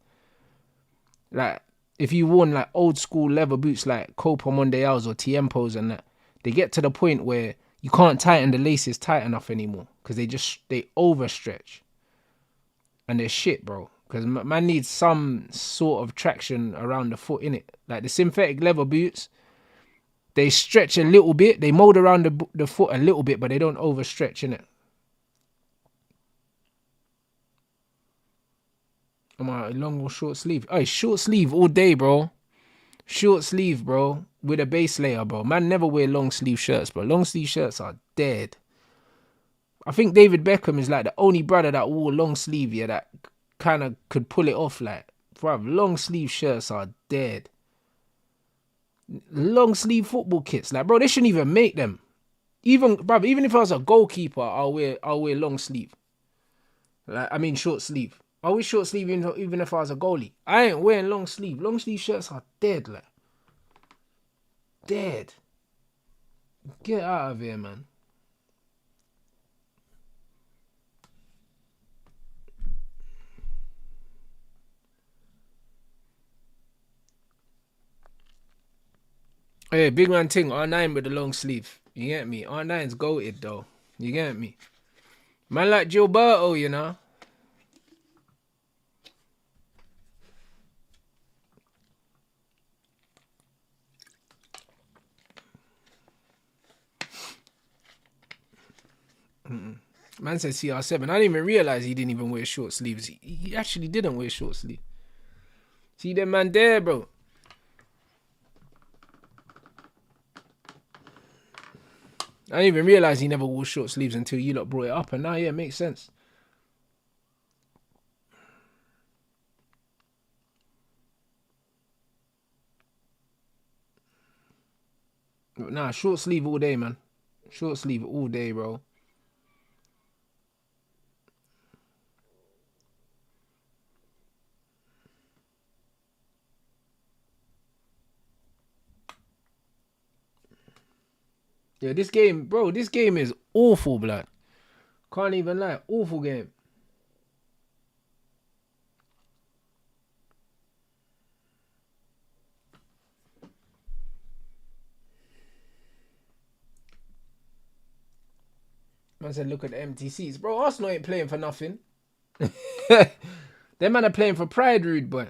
Like, if you worn like old school leather boots like Copa Mondials or Tiempos and that, they get to the point where you can't tighten the laces tight enough anymore because they overstretch. And they're shit, bro. Because man needs some sort of traction around the foot, innit? Like the synthetic leather boots, they stretch a little bit. They mold around the foot a little bit, but they don't overstretch, innit? Am I long or short sleeve? Oh, short sleeve all day, bro. Short sleeve, bro. With a base layer, bro. Man never wear long sleeve shirts, bro. Long sleeve shirts are dead. I think David Beckham is like the only brother that wore long sleeve, yeah, that kind of could pull it off. Like, bruv, long sleeve shirts are dead. Long sleeve football kits, like, bro, they shouldn't even make them. Even if I was a goalkeeper, I'll wear long sleeve. Like, I mean short sleeve. I wear short sleeve even if I was a goalie. I ain't wearing long sleeve. Long sleeve shirts are dead, like. Dead. Get out of here, man. Hey, big man thing, R9 with the long sleeve. You get me? R9's goated though. You get me? Man like Gilberto, you know. Man said CR7. I didn't even realize he didn't even wear short sleeves. He actually didn't wear short sleeve. See that man there, bro. I didn't even realize he never wore short sleeves until you lot brought it up. And now, yeah, it makes sense. Nah, short sleeve all day, man. Short sleeve all day, bro. Yeah, this game, bro, this game is awful, blood. Can't even lie. Awful game. Man said, look at the empty seats. Bro, Arsenal ain't playing for nothing. Them man are playing for pride, rude boy.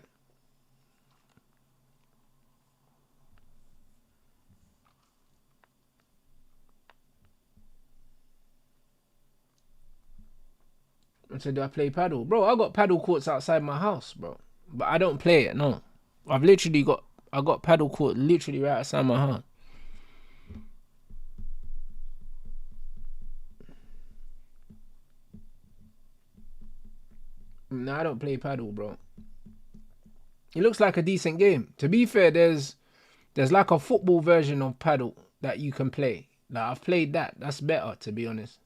I said, do I play paddle? Bro, I got paddle courts outside my house, bro. But I don't play it, no. I got paddle court literally right outside my house. No, I don't play paddle, bro. It looks like a decent game. To be fair, there's like a football version of paddle that you can play. Like, I've played that. That's better, to be honest.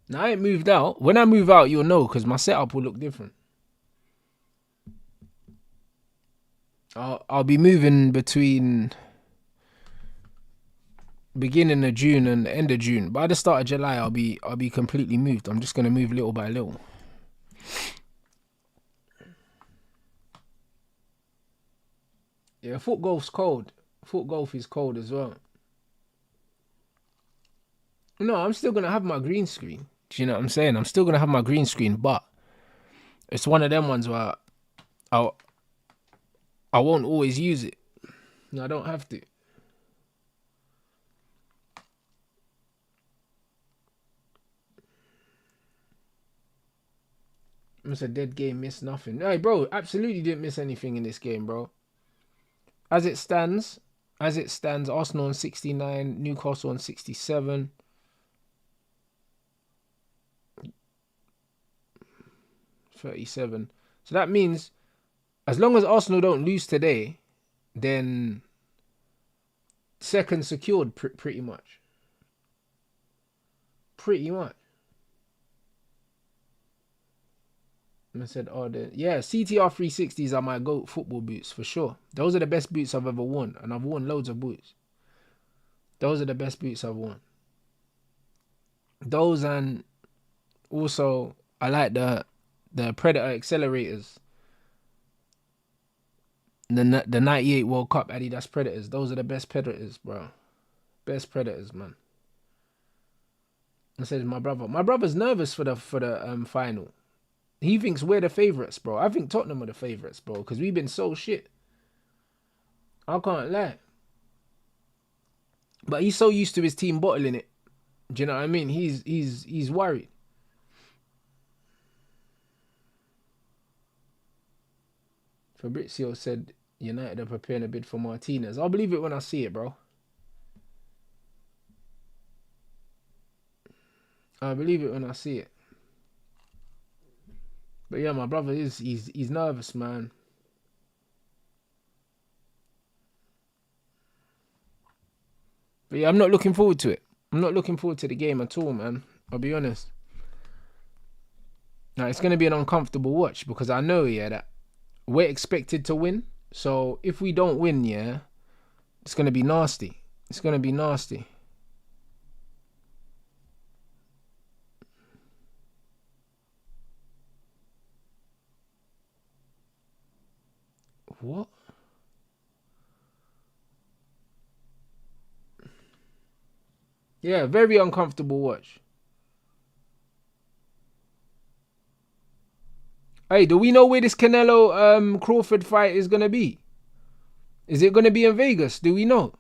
Now, I ain't moved out. When I move out, you'll know, because my setup will look different. I'll be moving between beginning of June and the end of June. By the start of July, I'll be completely moved. I'm just gonna move little by little. Yeah, foot golf's cold. Foot golf is cold as well. No, I'm still gonna have my green screen. Do you know what I'm saying? I'm still gonna have my green screen, but it's one of them ones where I won't always use it. No, I don't have to. It's a dead game, missed nothing. Hey, bro, absolutely didn't miss anything in this game, bro. As it stands, Arsenal on 69, Newcastle on 67. $37. So that means as long as Arsenal don't lose today, then second secured pretty much. Pretty much. And I said, oh, yeah, CTR 360s are my GOAT football boots for sure. Those are the best boots I've ever worn, and I've worn loads of boots. Those are the best boots I've worn. Those, and also I like the Predator accelerators. The 98 World Cup Adidas Predators. Those are the best Predators, bro. Best Predators, man. I said my brother. My brother's nervous for the final. He thinks we're the favourites, bro. I think Tottenham are the favourites, bro, because we've been so shit. I can't lie. But he's so used to his team bottling it. Do you know what I mean? He's worried. Fabrizio said United are preparing a bid for Martinez. I'll believe it when I see it, bro. I believe it when I see it. But yeah, my brother he's nervous, man. But yeah, I'm not looking forward to it. I'm not looking forward to the game at all, man. I'll be honest. Now, it's going to be an uncomfortable watch because I know, yeah, that we're expected to win. So if we don't win, yeah, it's going to be nasty. It's going to be nasty. What? Yeah, very uncomfortable watch. Hey, do we know where this Canelo Crawford fight is gonna be? Is it gonna be in Vegas? Do we know?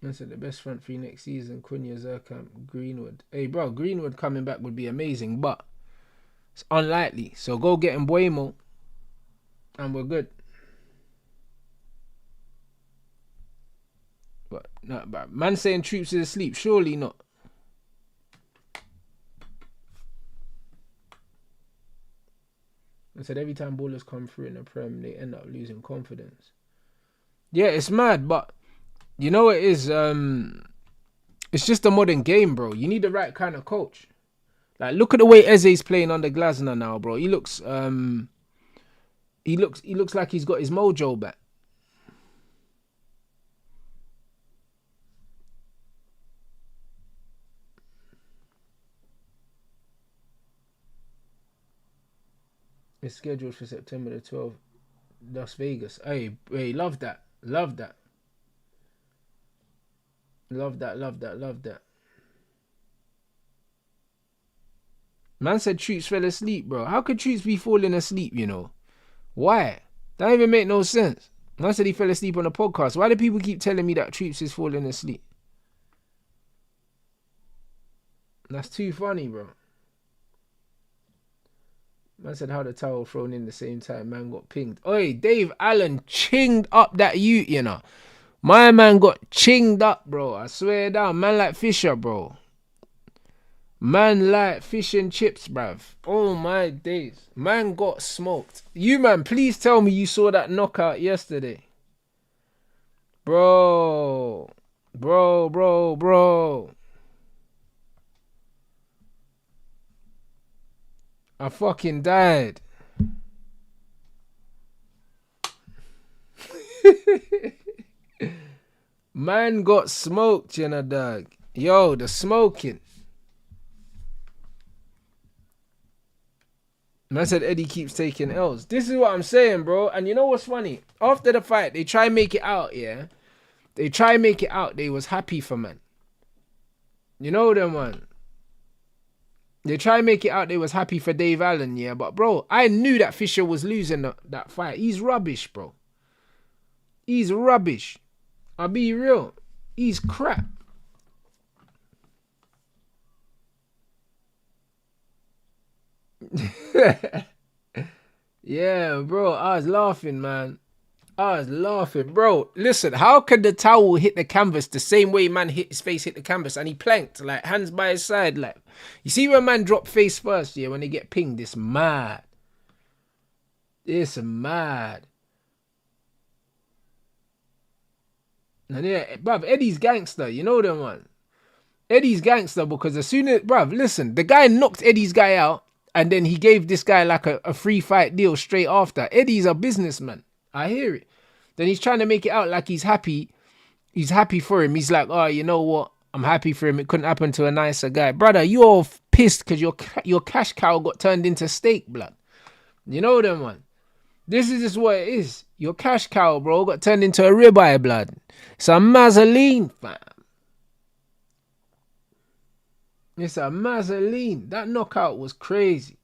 I said the best front three next season: Cunha, Zerkamp, Greenwood. Hey, bro, Greenwood coming back would be amazing, but it's unlikely. So go get him Buemo, and we're good. But no, but man saying troops is asleep. Surely not. I said every time ballers come through in the Prem, they end up losing confidence. Yeah, it's mad, but you know it is. It's just a modern game, bro. You need the right kind of coach. Like, look at the way Eze's playing under Glasner now, bro. He looks like he's got his mojo back. It's scheduled for September the 12th, Las Vegas. Hey, love that. Love that. Love that, love that, love that. Man said Troops fell asleep, bro. How could Troops be falling asleep, you know? Why? That don't even make no sense. Man said he fell asleep on the podcast. Why do people keep telling me that Troops is falling asleep? That's too funny, bro. Man said how the towel thrown in the same time. Man got pinged. Oi, Dave Allen chinged up that ute, you know. My man got chinged up, bro. I swear down. Man like Fisher, bro. Man like fish and chips, bruv. Oh my days. Man got smoked. You, man, please tell me you saw that knockout yesterday. Bro. I fucking died. Man got smoked, you know, dog. Yo, the smoking. Man said Eddie keeps taking L's. This is what I'm saying, bro. And you know what's funny? After the fight, they try and make it out, yeah? They try and make it out they was happy for man. You know them, man. They try and make it out they was happy for Dave Allen, yeah? But, bro, I knew that Fisher was losing that fight. He's rubbish, bro. He's rubbish. I'll be real. He's crap. Yeah, bro. I was laughing, man. I was laughing. Bro, listen. How could the towel hit the canvas the same way man hit his face hit the canvas and he planked, like, hands by his side, like. You see when man drop face first, yeah, when they get pinged, it's mad. It's mad. And yeah, bruv, Eddie's gangster. You know them, man. Eddie's gangster because as soon as, bruv, listen, the guy knocked Eddie's guy out and then he gave this guy like a free fight deal straight after. Eddie's a businessman. I hear it. Then he's trying to make it out like he's happy. He's happy for him. He's like, oh, you know what? I'm happy for him. It couldn't happen to a nicer guy. Brother, you're all pissed because your cash cow got turned into steak, blood. You know them, man. This is just what it is. Your cash cow, bro, got turned into a ribeye, blood. It's a mazzoline, fam. It's a mazzoline. That knockout was crazy.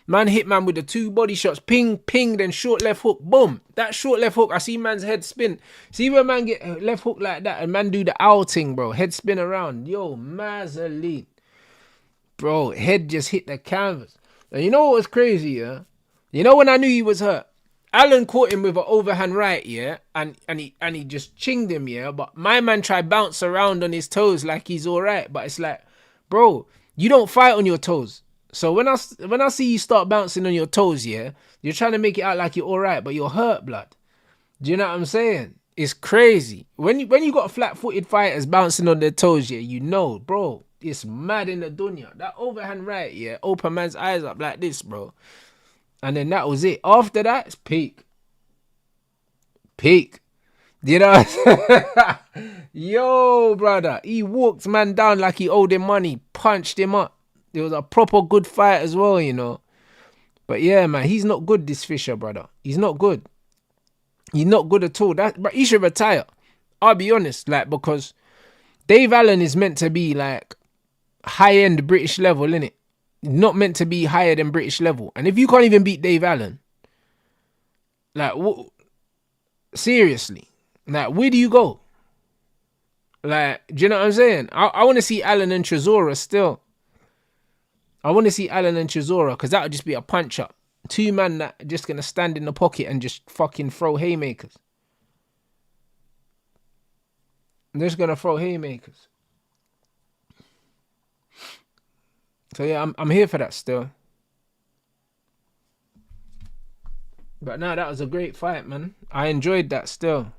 Man hit man with the 2 body shots. Ping, ping, then short left hook. Boom. That short left hook, I see man's head spin. See when man get left hook like that and man do the owl thing, bro. Head spin around. Yo, mazzoline. Bro, head just hit the canvas. And you know what was crazy, yeah? You know when I knew he was hurt? Allen caught him with an overhand right, yeah? And he just chinged him, yeah? But my man tried bounce around on his toes like he's alright. But it's like, bro, you don't fight on your toes. So when I see you start bouncing on your toes, yeah, you're trying to make it out like you're all right, but you're hurt, blood. Do you know what I'm saying? It's crazy. When you got flat-footed fighters bouncing on their toes, yeah, you know, bro, it's mad in the dunya. That overhand right, yeah, open man's eyes up like this, bro. And then that was it. After that, it's peak. Peak. You know? Yo, brother. He walked man down like he owed him money. Punched him up. It was a proper good fight as well, you know. But yeah, man, he's not good, this Fisher, brother. He's not good. He's not good at all. But he should retire. I'll be honest, like, because Dave Allen is meant to be like high-end British level, innit? Not meant to be higher than British level. And if you can't even beat Dave Allen, like, seriously, like, where do you go? Like, do you know what I'm saying? I want to see Allen and Chisora still. I want to see Allen and Chisora because that would just be a punch-up. Two men that are just going to stand in the pocket and just fucking throw haymakers. They're just going to throw haymakers. So yeah, I'm here for that still. But no, that was a great fight, man. I enjoyed that still.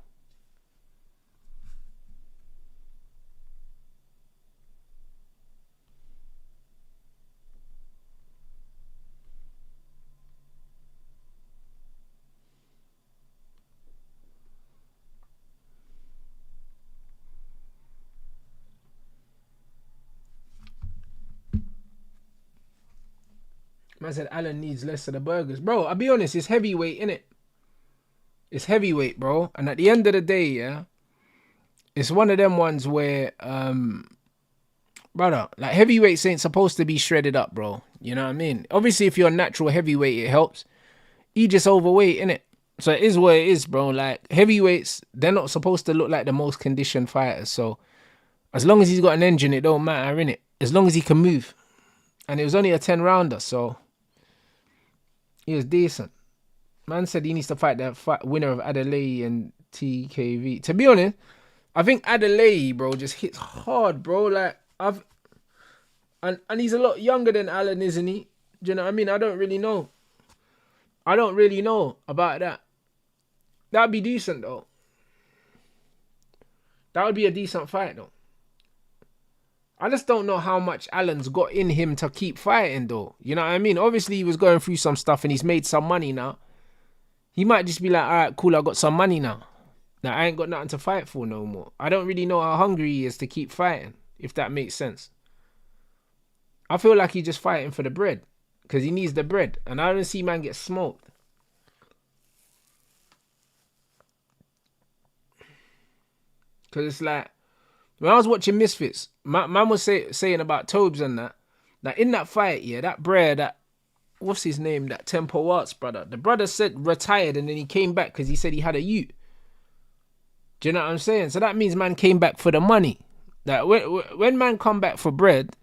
Man said Allen needs less of the burgers. Bro, I'll be honest, it's heavyweight, innit? It's heavyweight, bro. And at the end of the day, yeah, it's one of them ones where, brother, like heavyweights ain't supposed to be shredded up, bro. You know what I mean? Obviously, if you're a natural heavyweight, it helps. He just overweight, innit? So it is what it is, bro. Like, heavyweights, they're not supposed to look like the most conditioned fighters. So as long as he's got an engine, it don't matter, innit? As long as he can move. And it was only a 10-rounder, so he was decent. Man said he needs to fight the winner of Adelaide and TKV. To be honest, I think Adelaide, bro, just hits hard, bro. Like, and he's a lot younger than Allen, isn't he? Do you know what I mean? I don't really know about that. That'd be decent, though. That would be a decent fight, though. I just don't know how much Allen's got in him to keep fighting, though. You know what I mean? Obviously, he was going through some stuff and he's made some money now. He might just be like, all right, cool, I got some money now. Now, I ain't got nothing to fight for no more. I don't really know how hungry he is to keep fighting, if that makes sense. I feel like he's just fighting for the bread because he needs the bread. And I don't see man get smoked. Because it's like, when I was watching Misfits, man was saying about Tobes and that in that fight, yeah, that Brer, that, what's his name, that Tempo Arts brother, the brother said retired and then he came back because he said he had a ute. Do you know what I'm saying? So that means man came back for the money. That when man come back for bread,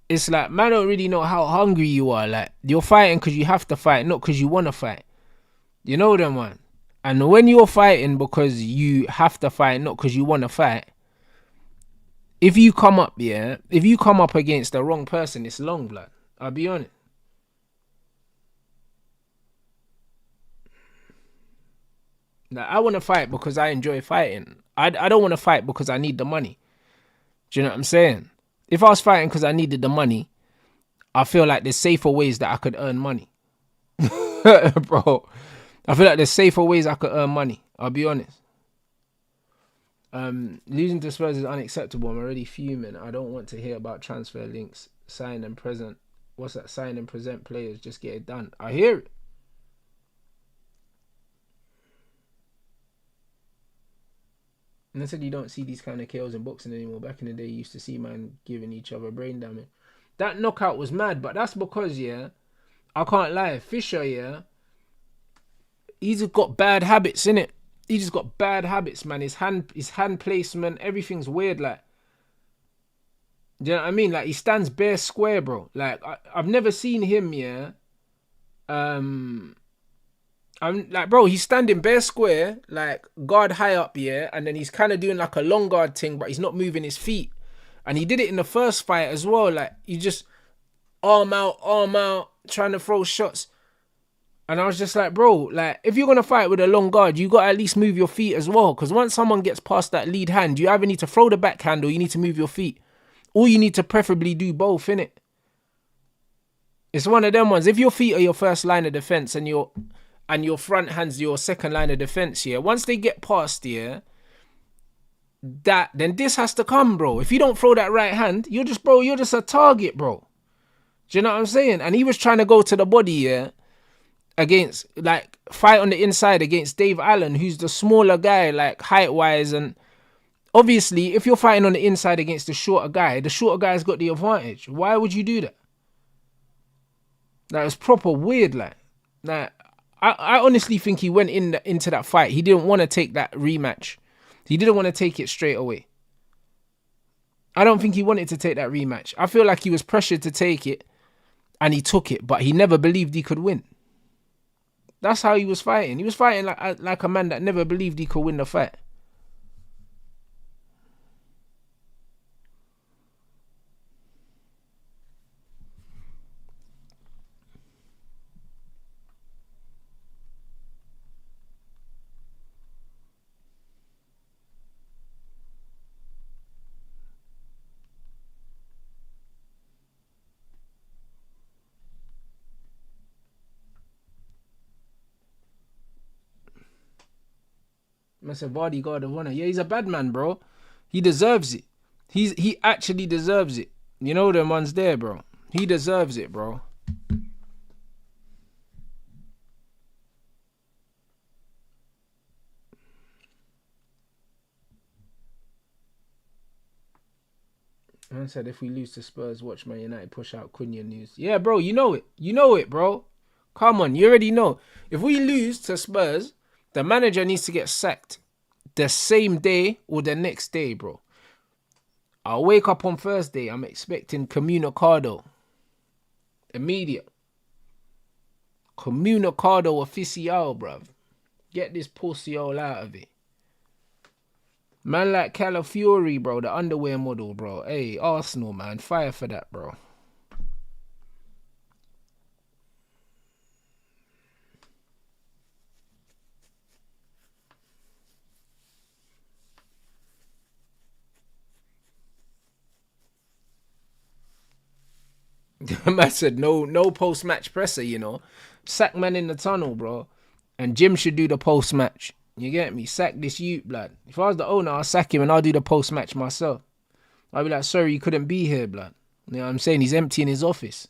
it's like, man don't really know how hungry you are. Like, you're fighting because you have to fight, not because you want to fight. You know them, man. And when you're fighting because you have to fight, not because you want to fight, if you come up against the wrong person, it's long, blood. I'll be honest. Like, I want to fight because I enjoy fighting. I don't want to fight because I need the money. Do you know what I'm saying? If I was fighting because I needed the money, I feel like there's safer ways that I could earn money. Bro, I feel like there's safer ways I could earn money. I'll be honest. Losing to Spurs is unacceptable. I'm already fuming. I don't want to hear about transfer links. Sign and present. What's that? Sign and present players. Just get it done. I hear it. And I said you don't see these kind of KOs in boxing anymore. Back in the day, you used to see man giving each other brain damage. That knockout was mad, but that's because, yeah, I can't lie. Fisher, yeah, he's got bad habits, innit? He just got bad habits, man. His hand placement, everything's weird. Like, do you know what I mean? Like, he stands bare square, bro. Like, I've never seen him, yeah. I'm like, bro, he's standing bare square, like guard high up, yeah, and then he's kind of doing like a long guard thing, but he's not moving his feet. And he did it in the first fight as well. Like, he just arm out, trying to throw shots. And I was just like, bro, like, if you're gonna fight with a long guard, you gotta at least move your feet as well. Because once someone gets past that lead hand, you either need to throw the backhand or you need to move your feet. Or you need to preferably do both, innit? It's one of them ones. If your feet are your first line of defense and you're and your front hand's your second line of defense, yeah. Once they get past, yeah, then this has to come, bro. If you don't throw that right hand, you're just a target, bro. Do you know what I'm saying? And he was trying to go to the body, yeah, against, like, fight on the inside against Dave Allen, who's the smaller guy, like, height-wise. And obviously, if you're fighting on the inside against the shorter guy's got the advantage. Why would you do that? That was proper weird, like. I honestly think he went into that fight. He didn't want to take that rematch. He didn't want to take it straight away. I don't think he wanted to take that rematch. I feel like he was pressured to take it, and he took it, but he never believed he could win. That's how he was fighting. He was fighting like a man that never believed he could win the fight. I said, Vardy, God of honor. Yeah, he's a bad man, bro. He deserves it. He actually deserves it. You know them ones there, bro. He deserves it, bro. Man said, if we lose to Spurs, watch Man United push out Cunha news. Yeah, bro, you know it. You know it, bro. Come on, you already know. If we lose to Spurs, the manager needs to get sacked the same day or the next day, bro. I'll wake up on Thursday. I'm expecting Comunicado. Immediate. Comunicado oficial, bruv. Get this pussy all out of it. Man like Calafiori, bro, the underwear model, bro. Hey, Arsenal, man. Fire for that, bro. Man said no post-match presser, you know. Sack man in the tunnel, bro. And Jim should do the post-match. You get me? Sack this youth, blood. If I was the owner, I'll sack him and I'll do the post-match myself. I'll be like, sorry, you couldn't be here, blood. You know what I'm saying? He's empty in his office.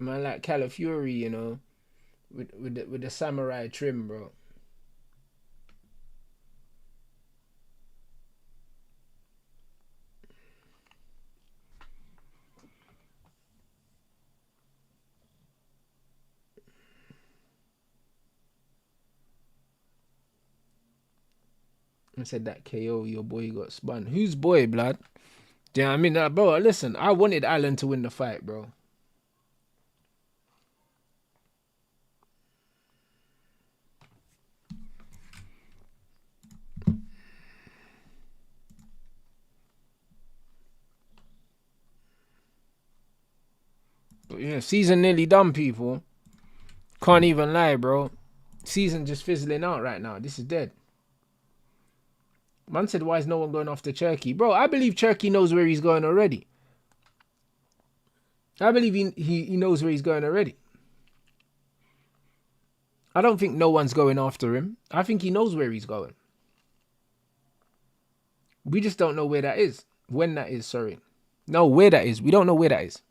Man like Calafiori, you know, with the samurai trim, bro. I said that KO, your boy got spun. Whose boy, blood? Do you know what I mean? Bro, listen, I wanted Allen to win the fight, bro. But yeah, season nearly done, people. Can't even lie, bro. Season just fizzling out right now. This is dead. Man said, why is no one going after Cherky? Bro, I believe Cherky knows where he's going already. I believe he knows where he's going already. I don't think no one's going after him. I think he knows where he's going. We just don't know where that is. When that is, sorry. No, where that is. We don't know where that is.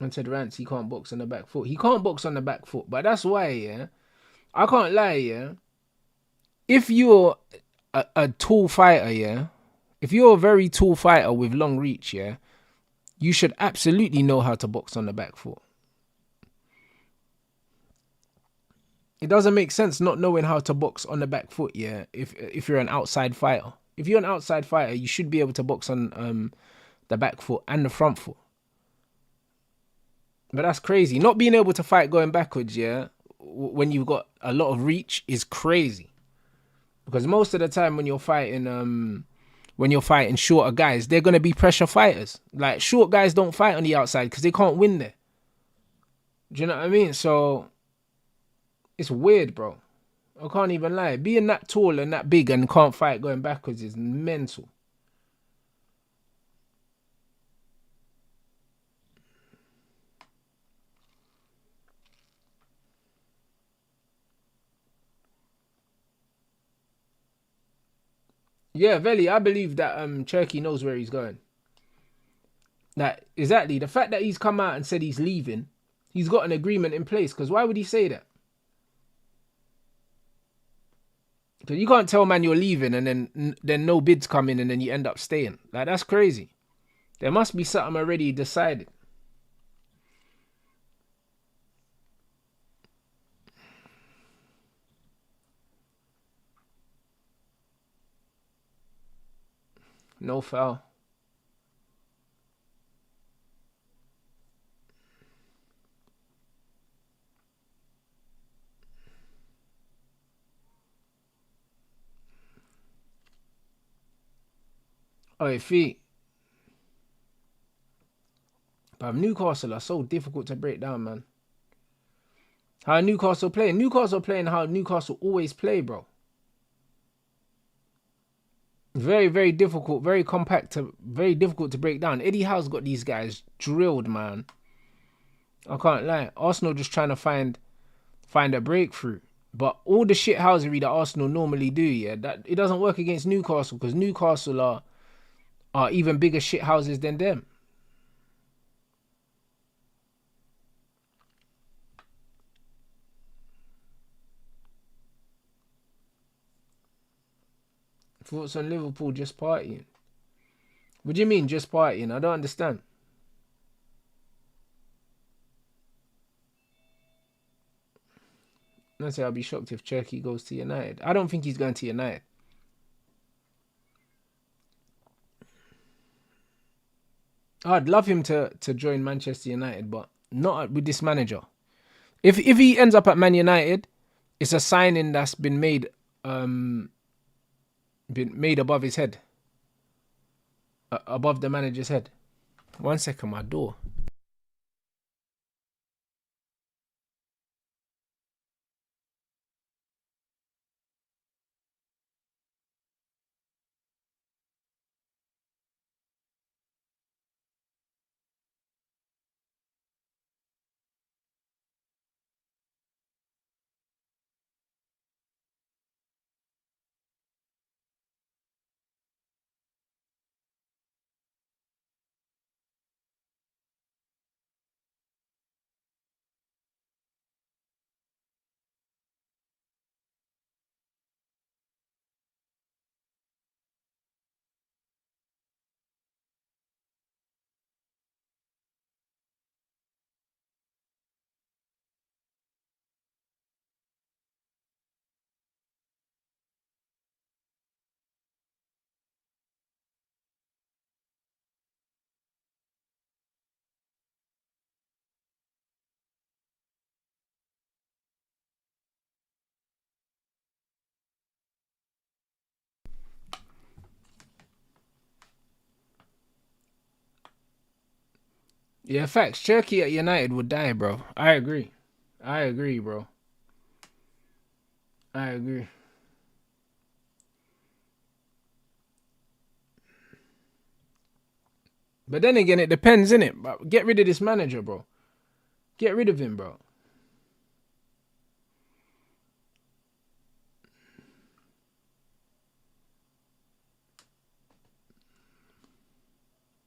And said Rants, he can't box on the back foot. He can't box on the back foot. But that's why, yeah. I can't lie, yeah. If you're a tall fighter, yeah. If you're a very tall fighter with long reach, yeah. You should absolutely know how to box on the back foot. It doesn't make sense not knowing how to box on the back foot, yeah. If you're an outside fighter. If you're an outside fighter, you should be able to box on the back foot and the front foot. But that's crazy. Not being able to fight going backwards, yeah, when you've got a lot of reach is crazy. Because most of the time when you're fighting when you're fighting shorter guys, they're gonna be pressure fighters. Like short guys don't fight on the outside because they can't win there. Do you know what I mean? So it's weird, bro. I can't even lie. Being that tall and that big and can't fight going backwards is mental. Yeah, Veli, I believe that Cherky knows where he's going. That exactly the fact that he's come out and said he's leaving, he's got an agreement in place. Because why would he say that? Because you can't tell man you're leaving and then no bids come in and then you end up staying. Like that's crazy. There must be something already decided. No foul. Oh, feet. But Newcastle are so difficult to break down, man. How Newcastle playing? Newcastle playing how Newcastle always play, bro. Very, very difficult, very compact, very difficult to break down. Eddie Howe's got these guys drilled, man. I can't lie. Arsenal just trying to find a breakthrough. But all the shithousery that Arsenal normally do, yeah, that it doesn't work against Newcastle because Newcastle are even bigger shithouses than them. Thoughts on Liverpool just partying? What do you mean just partying? I don't understand. I say I'll be shocked if Cherky goes to United. I don't think he's going to United. I'd love him to join Manchester United, but not with this manager. If he ends up at Man United, it's a signing that's been made above his head. Above the manager's head. 1 second, my door. Yeah, facts. Cherky at United would die, bro. I agree, bro. I agree. But then again, it depends, innit? But get rid of this manager, bro. Get rid of him, bro.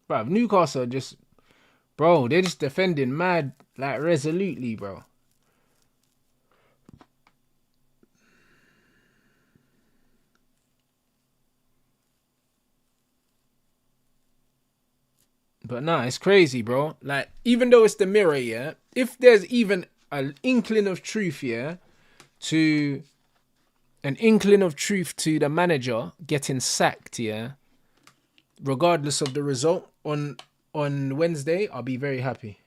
Bro, Newcastle just... Bro, they're just defending mad, like, resolutely, bro. But nah, it's crazy, bro. Like, even though it's the mirror, yeah, if there's even an inkling of truth, yeah, to the manager getting sacked, yeah, regardless of the result on Wednesday, I'll be very happy.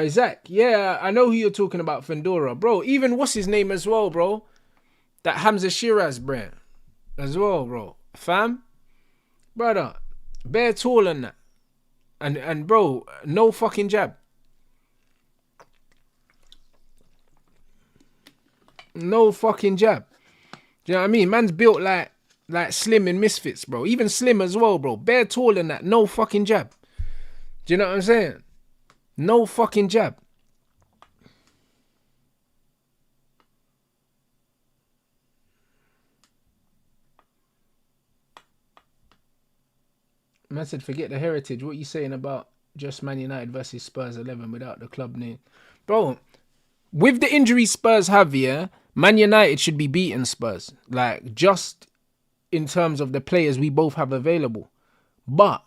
Zach, yeah, I know who you're talking about, Fendora. Bro, even what's his name as well, bro? That Hamza Shiraz, bro. as well, bro. Fam, brother, bare tall and that. And bro, no fucking jab. No fucking jab. Do you know what I mean? Man's built like Slim in Misfits, bro. Even Slim as well, bro. Bare tall and that. No fucking jab. Do you know what I'm saying? No fucking jab. Man said, forget the heritage. What you saying about just Man United versus Spurs 11 without the club name? Bro, with the injuries Spurs have, yeah, Man United should be beating Spurs. Like, just in terms of the players we both have available. But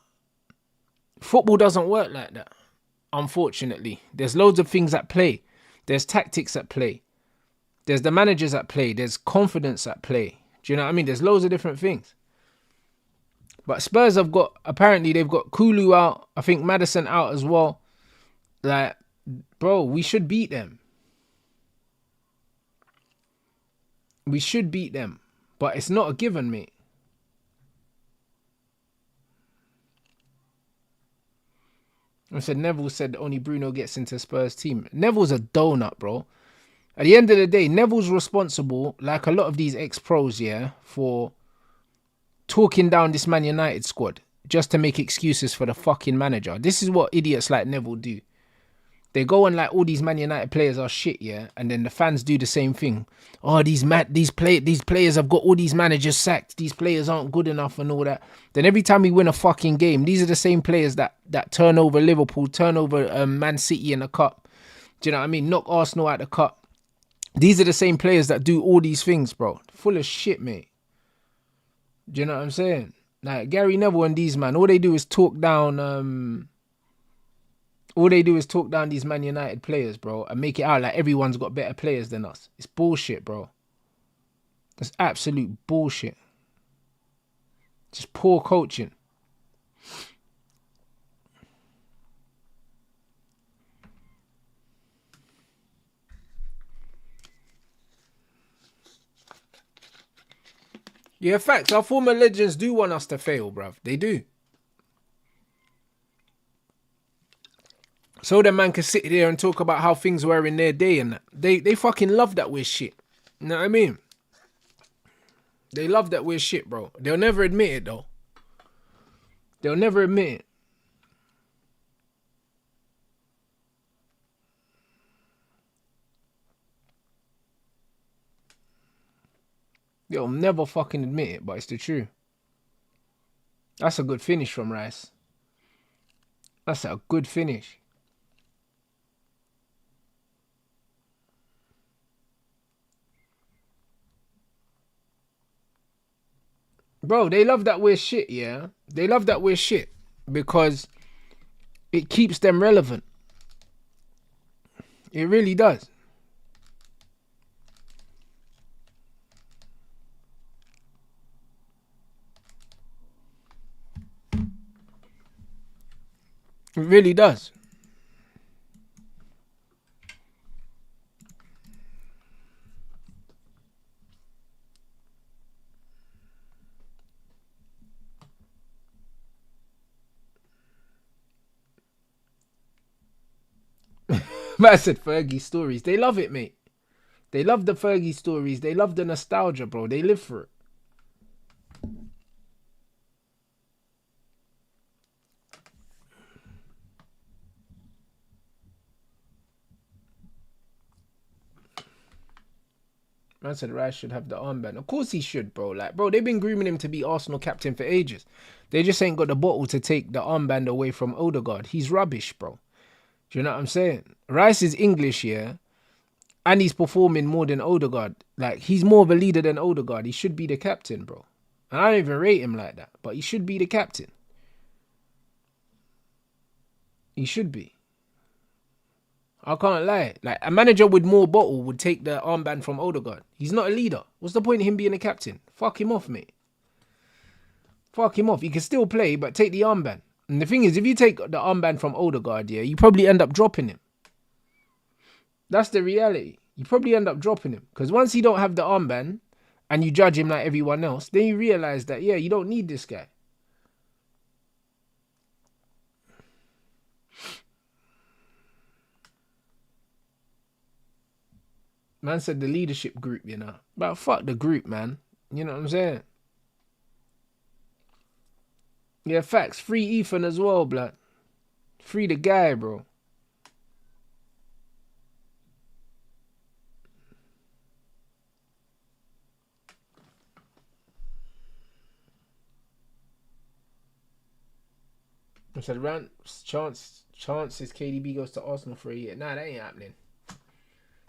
football doesn't work like that, unfortunately. There's loads of things at play. There's tactics at play. There's the managers at play. There's confidence at play. Do you know what I mean? There's loads of different things. But Spurs have got, apparently they've got Kulu out. I think Maddison out as well. Like, bro, we should beat them. We should beat them. But it's not a given, mate. I said Neville said only Bruno gets into Spurs team. Neville's a donut, bro. At the end of the day, Neville's responsible, like a lot of these ex-pros, yeah, for talking down this Man United squad just to make excuses for the fucking manager. This is what idiots like Neville do. They go on like all these Man United players are shit, yeah, and then the fans do the same thing. Oh, these players have got all these managers sacked. These players aren't good enough and all that. Then every time we win a fucking game, these are the same players that turn over Liverpool, turn over Man City in the cup. Do you know what I mean? Knock Arsenal out the cup. These are the same players that do all these things, bro. Full of shit, mate. Do you know what I'm saying? Like Gary Neville and these man, all they do is talk down these Man United players, bro, and make it out like everyone's got better players than us. It's bullshit, bro. That's absolute bullshit. Just poor coaching. Yeah, facts. Our former legends do want us to fail, bruv. They do. So the man can sit here and talk about how things were in their day and that. They fucking love that we're shit. You know what I mean? They love that we're shit, bro. They'll never admit it, though. They'll never admit it. They'll never fucking admit it, but it's the truth. That's a good finish from Rice. That's a good finish. Bro, they love that we're shit, yeah? They love that we're shit because it keeps them relevant. It really does. It really does. Man said Fergie stories. They love it, mate. They love the Fergie stories. They love the nostalgia, bro. They live for it. Man said Rice should have the armband. Of course he should, bro. Like, bro, they've been grooming him to be Arsenal captain for ages. They just ain't got the bottle to take the armband away from Odegaard. He's rubbish, bro. Do you know what I'm saying? Rice is English, yeah? And he's performing more than Odegaard. Like, he's more of a leader than Odegaard. He should be the captain, bro. And I don't even rate him like that. But he should be the captain. He should be. I can't lie. Like, a manager with more bottle would take the armband from Odegaard. He's not a leader. What's the point of him being a captain? Fuck him off, mate. Fuck him off. He can still play, but take the armband. And the thing is, if you take the armband from Odegaard, yeah, you probably end up dropping him. That's the reality. You probably end up dropping him. Because once he don't have the armband, and you judge him like everyone else, then you realize that, yeah, you don't need this guy. Man said the leadership group, you know. But fuck the group, man. You know what I'm saying? Yeah, facts. Free Ethan as well, blood. Free the guy, bro. I said, Rants, chances KDB goes to Arsenal for a year. Nah, that ain't happening.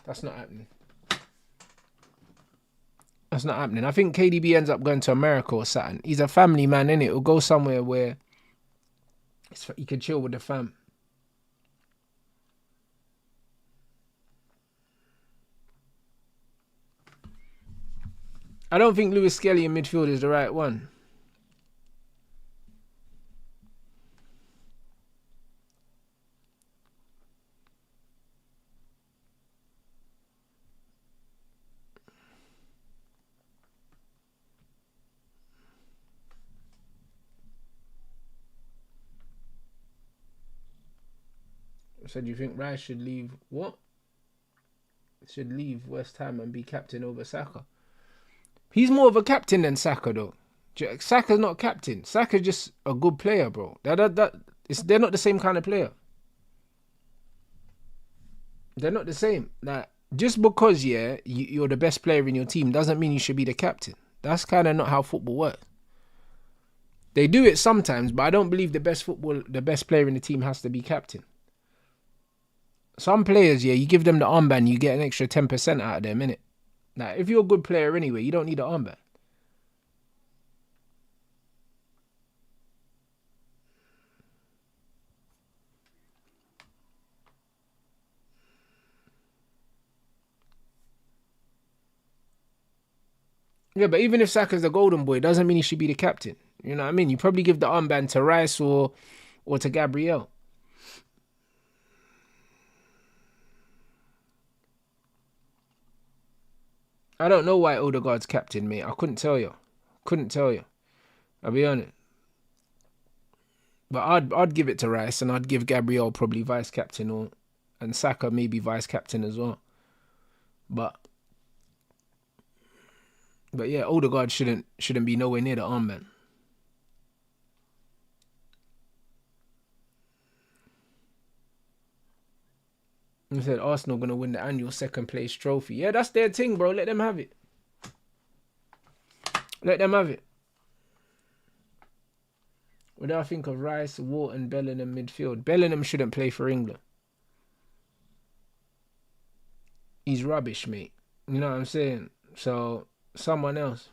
That's not happening. That's not happening. I think KDB ends up going to America or something. He's a family man, innit? He'll go somewhere where he can chill with the fam. I don't think Lewis Skelly in midfield is the right one. So do you think Rice should leave what? Should leave West Ham and be captain over Saka? He's more of a captain than Saka, though. Saka's not captain. Saka's just a good player, bro. They're not the same kind of player. They're not the same. Like, just because, yeah, you're the best player in your team doesn't mean you should be the captain. That's kind of not how football works. They do it sometimes, but I don't believe the best player in the team has to be captain. Some players, yeah, you give them the armband, you get an extra 10% out of them, innit? Now, if you're a good player anyway, you don't need an armband. Yeah, but even if Saka's the golden boy, it doesn't mean he should be the captain. You know what I mean? You probably give the armband to Rice or to Gabriel. I don't know why Odegaard's captain, mate. I couldn't tell you. I'll be honest. But I'd give it to Rice, and I'd give Gabriel probably vice captain, and Saka maybe vice captain as well. But yeah, Odegaard shouldn't be nowhere near the armband. He said Arsenal gonna win the annual second place trophy. Yeah, that's their thing, bro. Let them have it. Let them have it. What do I think of Rice, Wharton, Bellingham midfield? Bellingham shouldn't play for England. He's rubbish, mate. You know what I'm saying? So someone else.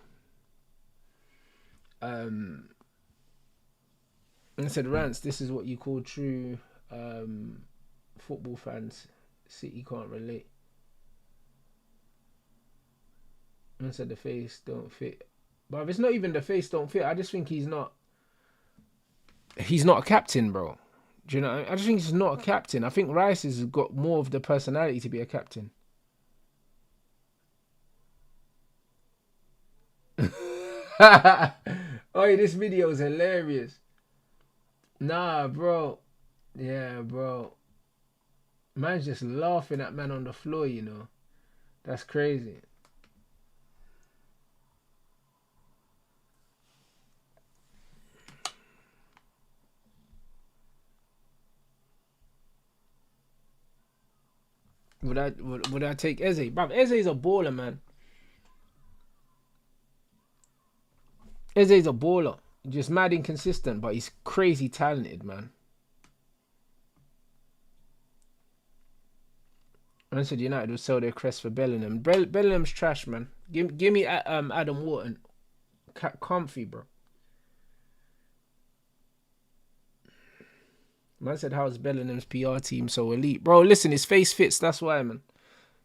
I said, Rants, this is what you call true football fans. City can't relate. I said the face don't fit. But if it's not even the face don't fit, I just think he's not a captain, bro. Do you know? I just think he's not a captain. I think Rice has got more of the personality to be a captain. Oh, this video is hilarious. Nah, bro. Yeah, bro. Man's just laughing at man on the floor, you know. That's crazy. Would I take Eze? Bruv, Eze's a baller, man. Eze's a baller. Just mad inconsistent, but he's crazy talented, man. Manchester United will sell their crest for Bellingham. Bellingham's trash, man. Give me Adam Wharton. Comfy, bro. Man said, how's Bellingham's PR team so elite? Bro, listen, his face fits, that's why, man.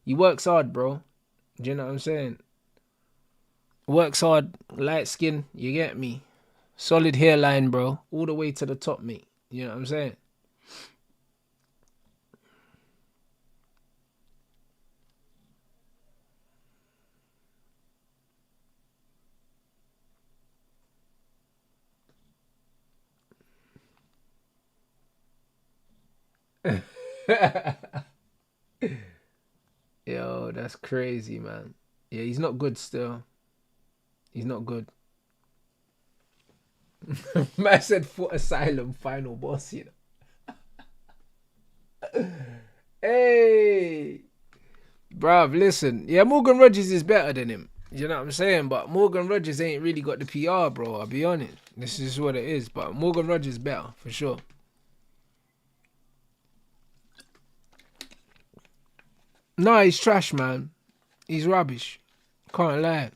He works hard, bro. Do you know what I'm saying? Works hard, light skin, you get me? Solid hairline, bro. All the way to the top, mate. You know what I'm saying? Yo, that's crazy, man. Yeah, he's not good still. He's not good. Man said foot asylum final boss, you know. Hey, bruv, listen. Yeah, Morgan Rogers is better than him. You know what I'm saying? But Morgan Rogers ain't really got the PR, bro. I'll be honest. This is what it is. But Morgan Rogers better, for sure. Nah, he's trash, man. He's rubbish. Can't lie.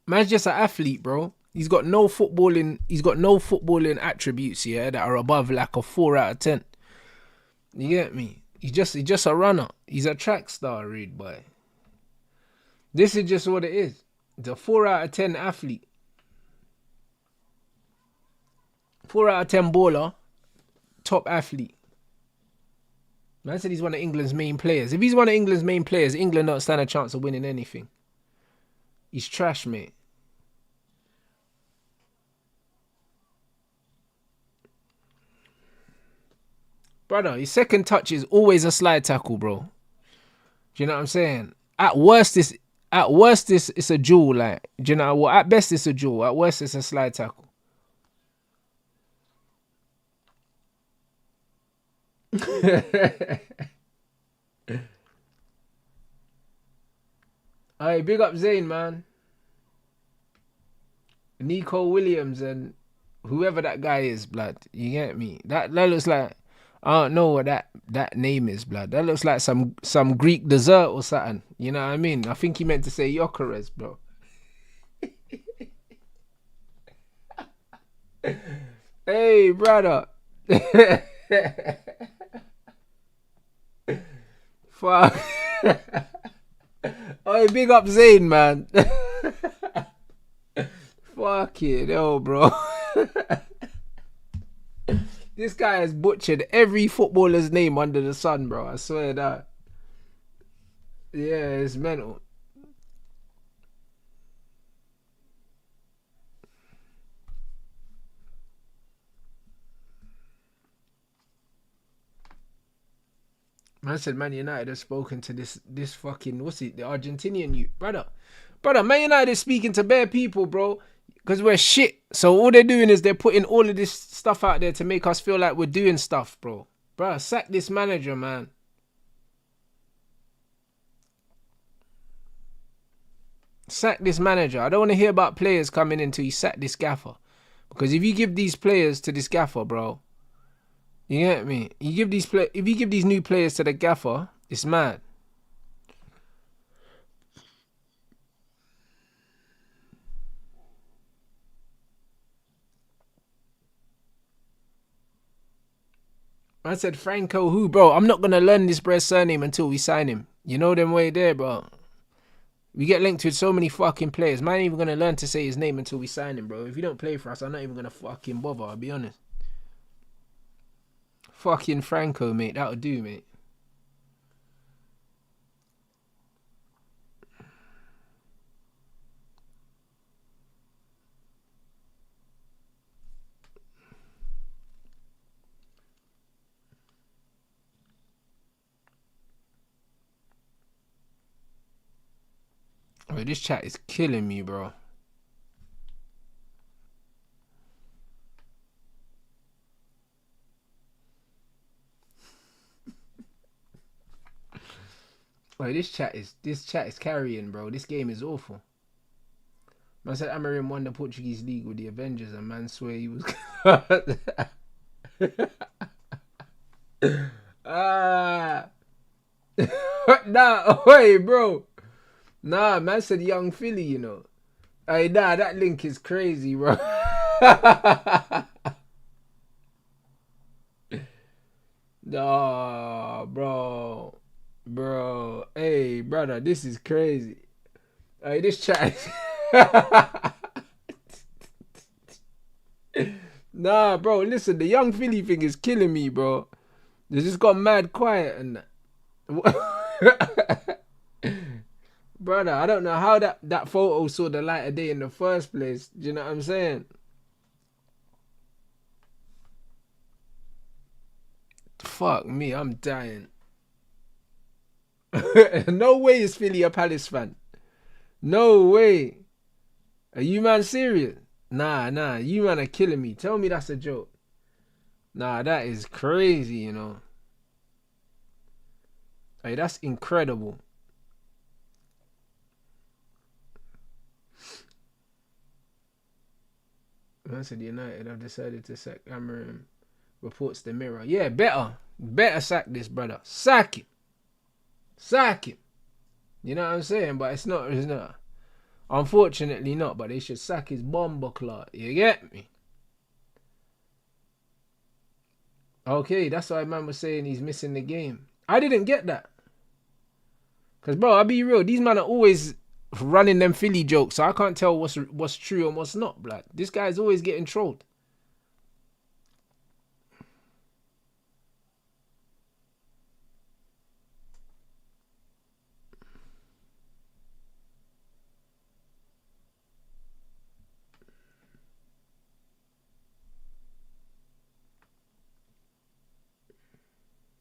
Man's just an athlete, bro. He's got no footballing. He's got no footballing attributes, yeah, that are above like a 4 out of 10. You get me? He's just a runner. He's a track star, Reed boy. This is just what it is. It's a 4 out of 10 athlete. 4 out of 10 baller. Top athlete. Man said he's one of England's main players. If he's one of England's main players, England don't stand a chance of winning anything. He's trash, mate. Brother, his second touch is always a slide tackle, bro. Do you know what I'm saying? At worst, it's a duel. Like, do you know what? At best, it's a duel. At worst, it's a slide tackle. Hey, big up Zayn, man. Nico Williams and whoever that guy is, blood. You get me? That looks like, I don't know what that name is, blood. That looks like some Greek dessert or something. You know what I mean? I think he meant to say Yokeres, bro. Hey, brother. Fuck. Oh, big up Zayn, man. Fuck it, yo, bro. This guy has butchered every footballer's name under the sun, bro. I swear that. Yeah, it's mental. Man said Man United has spoken to this fucking, what's it, the Argentinian youth. Brother, Man United is speaking to bare people, bro. Because we're shit. So all they're doing is they're putting all of this stuff out there to make us feel like we're doing stuff, bro. Bro, sack this manager, man. Sack this manager. I don't want to hear about players coming in until you sack this gaffer. Because if you give these players to this gaffer, bro, you get me? If you give these new players to the gaffer, it's mad. I said Franco who, bro? I'm not gonna learn this bread's surname until we sign him. You know them way there, bro. We get linked with so many fucking players. Man ain't even gonna learn to say his name until we sign him, bro. If you don't play for us, I'm not even gonna fucking bother, I'll be honest. Fucking Franco, mate. That'll do, mate. Oh, this chat is killing me, bro. Oh, this chat is carrying, bro. This game is awful. Man said Amarim won the Portuguese league with the Avengers, and man swear he was. Nah, wait, bro. Nah, man said Young Philly, you know. Hey, nah, that link is crazy, bro. Nah, bro. Bro. Hey, brother, this is crazy. Hey, this chat Nah, bro, listen, the Young Philly thing is killing me, bro. They just got mad quiet and brother, I don't know how that photo saw the light of day in the first place. Do you know what I'm saying? fuck me, I'm dying. No way is Philly a Palace fan. No way. Are you man serious? Nah, you man are killing me. Tell me that's a joke. Nah, that is crazy, you know. Hey, that's incredible. Man said United have decided to sack Amarim. Reports the Mirror. Yeah, better sack this brother. Sack him. You know what I'm saying? But it's not. Unfortunately not. But they should sack his bomber clot. You get me? Okay, that's why man was saying he's missing the game. I didn't get that. Cause bro, I'll be real. These men are always running them Philly jokes, so I can't tell what's true and what's not. Blood. This guy's always getting trolled.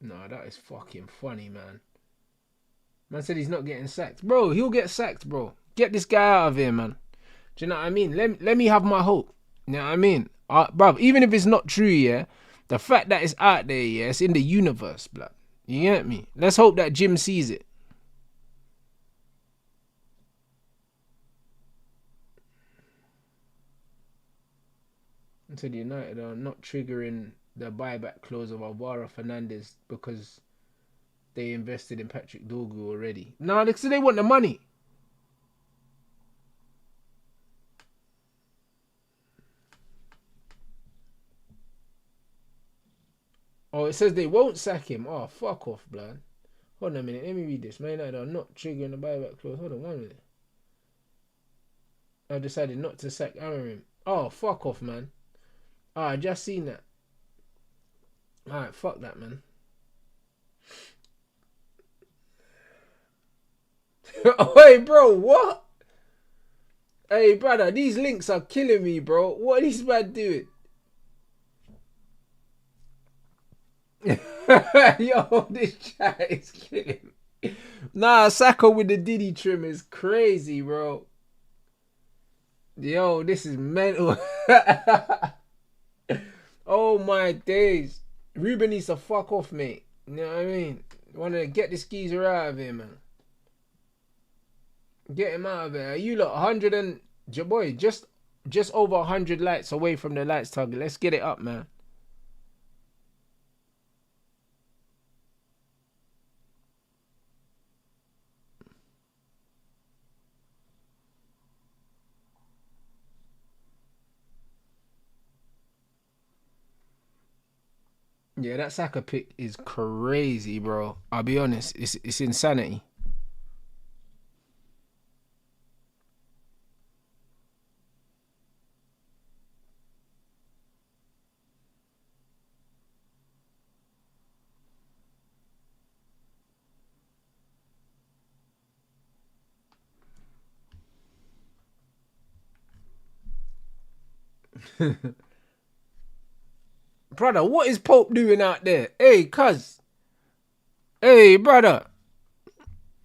No, that is fucking funny, man. Man said he's not getting sacked. Bro, he'll get sacked, bro. Get this guy out of here, man. Do you know what I mean? Let me have my hope. You know what I mean? Bruv, even if it's not true, yeah, the fact that it's out there, yeah, it's in the universe, blood. You get me? Let's hope that Jim sees it. Until United are not triggering the buyback clause of Alvaro Fernandez because they invested in Patrick Dorgu already. No, because they want the money. Oh, it says they won't sack him. Oh, fuck off, blood. Hold on a minute. Let me read this. Man United are not triggering the buyback clause. Hold on 1 minute. I decided not to sack Amarim. Oh, fuck off, man. I just seen that. Alright, fuck that, man. Hey, bro, what? Hey, brother, these links are killing me, bro. What are these man doing? Yo, this chat is killing me. Nah, Saka with the Diddy trim is crazy, bro. Yo, this is mental. Oh my days. Ruben needs to fuck off, mate. You know what I mean? Want to get this geezer out of here, man. Get him out of here. You lot 100 and your boy, just over 100 lights away from the lights target. Let's get it up, man. Yeah, that Saka pick is crazy, bro. I'll be honest, it's insanity. Brother, what is Pope doing out there? Hey, cuz. Hey, brother.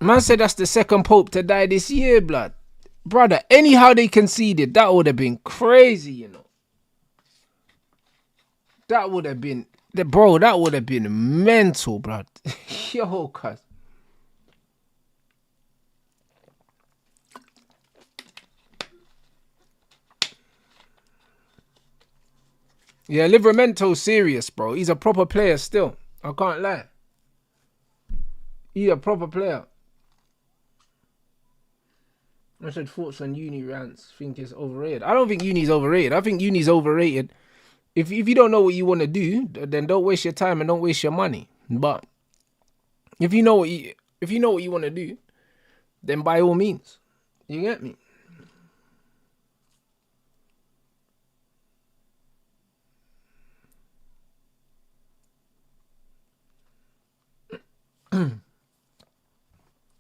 Man said that's the second Pope to die this year, blood. Brother, anyhow they conceded, that would have been crazy, you know. That would have been, bro, that would have been mental, blood. Yo, cuz. Yeah, Liveramento's serious, bro. He's a proper player still. I can't lie. He's a proper player. I said thoughts on uni rants. Think it's overrated. I don't think uni's overrated. I think uni's overrated. If you don't know what you want to do, then don't waste your time and don't waste your money. But if you know what you want to do, then by all means, you get me.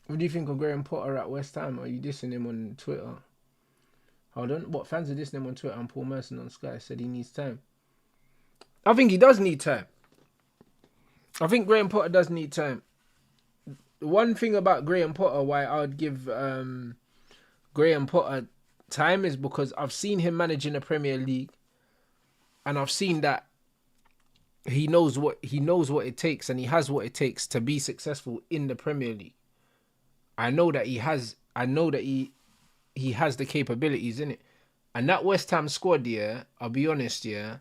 What do you think of Graham Potter at West Ham? Are you dissing him on Twitter? Hold on. What, fans are dissing him on Twitter and Paul Merson on Sky said he needs time. I think he does need time. I think Graham Potter does need time. The one thing about Graham Potter, why I would give Graham Potter time, is because I've seen him manage in the Premier League, and I've seen that he knows what it takes, and he has what it takes to be successful in the Premier League. I know that he has the capabilities in it. And that West Ham squad, yeah, I'll be honest, yeah.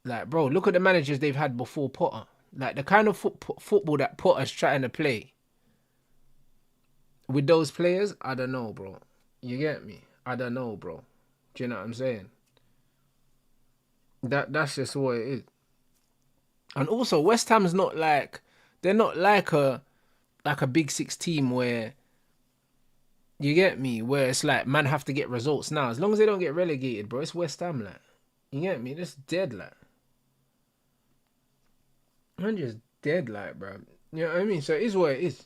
Like, bro, look at the managers they've had before Potter. Like, the kind of football that Potter's trying to play with those players, I don't know, bro. You get me? I don't know, bro. Do you know what I'm saying? That's just what it is. And also, West Ham's not like, they're not like a Big Six team where, you get me, where it's like, man have to get results now. As long as they don't get relegated, bro, it's West Ham, like. You get me? That's dead, like. Man just dead, like, bro. You know what I mean? So it is what it is.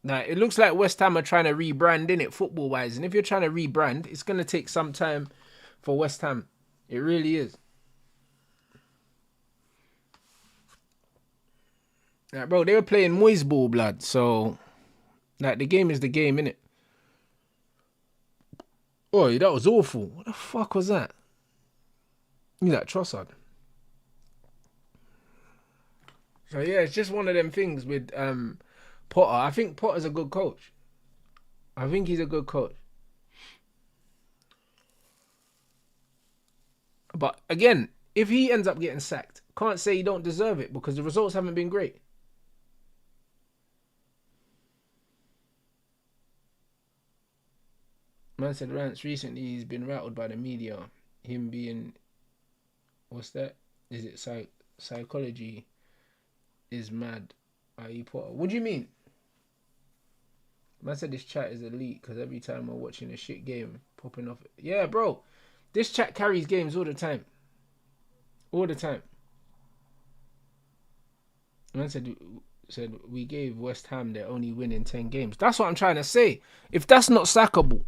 Like, it looks like West Ham are trying to rebrand, innit, football-wise. And if you're trying to rebrand, it's going to take some time for West Ham. It really is. Like, bro, they were playing Moyes ball, blood. So, like, the game is the game, innit? Oh, that was awful. What the fuck was that? You that Trossard. So, yeah, it's just one of them things with Potter. I think Potter's a good coach. I think he's a good coach. But, again, if he ends up getting sacked, can't say he don't deserve it because the results haven't been great. Man said Rants recently he's been rattled by the media. Him being, what's that? Is it psychology is mad? I.e. Potter. What do you mean? Man said this chat is elite because every time I'm watching a shit game popping off. Yeah, bro. This chat carries games all the time. All the time. Man said we gave West Ham their only win in 10 games. That's what I'm trying to say. If that's not sackable,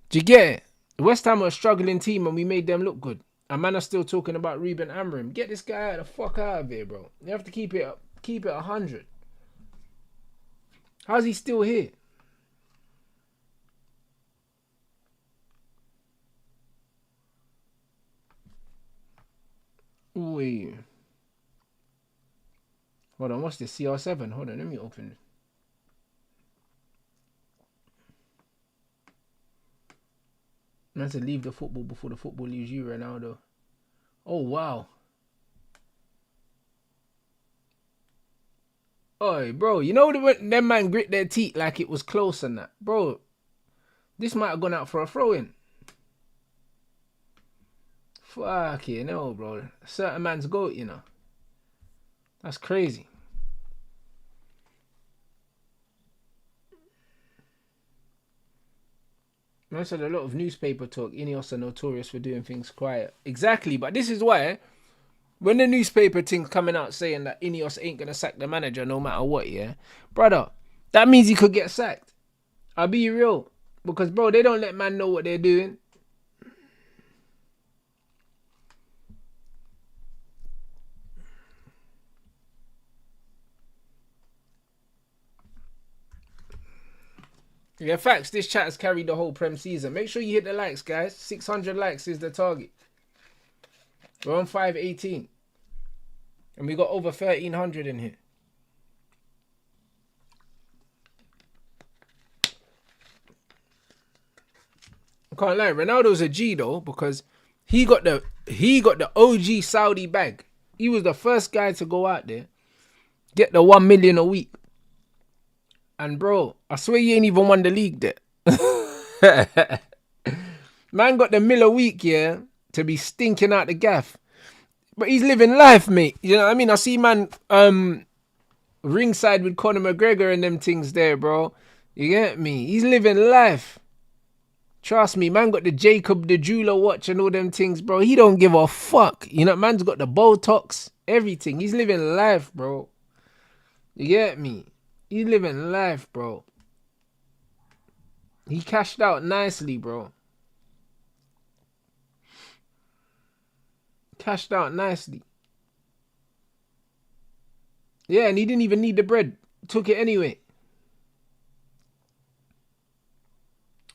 do you get it? West Ham are a struggling team and we made them look good. And man are still talking about Ruben Amorim. Get this guy the fuck out of here, bro. You have to keep it 100. How's he still here? Wait. Hold on, what's this? CR7? Hold on, let me open it. Man said leave the football before the football leaves you, Ronaldo. Oh, wow. Oi, bro, you know when them man grit their teeth like it was close and that? Bro, this might have gone out for a throw-in. Fuck you know, bro. A certain man's goat, you know. That's crazy. Man said a lot of newspaper talk. Inos are notorious for doing things quiet. Exactly, but this is why when the newspaper thing's coming out saying that Ineos ain't gonna sack the manager no matter what, yeah, brother, that means he could get sacked. I'll be real, because bro, they don't let man know what they're doing. Yeah, facts. This chat has carried the whole Prem season. Make sure you hit the likes, guys. 600 likes is the target. We're on 518. And we got over 1,300 in here. I can't lie. Ronaldo's a G though, because he got the OG Saudi bag. He was the first guy to go out there, get the 1 million a week. And bro, I swear you ain't even won the league there. Man got the mill a week, yeah, to be stinking out the gaff. But he's living life, mate. You know what I mean? I see man ringside with Conor McGregor and them things there, bro. You get me? He's living life. Trust me, man got the Jacob the jeweler watch and all them things, bro. He don't give a fuck. You know, man's got the Botox, everything. He's living life, bro. You get me? He's living life, bro. He cashed out nicely, bro. Cashed out nicely. Yeah, and he didn't even need the bread. Took it anyway.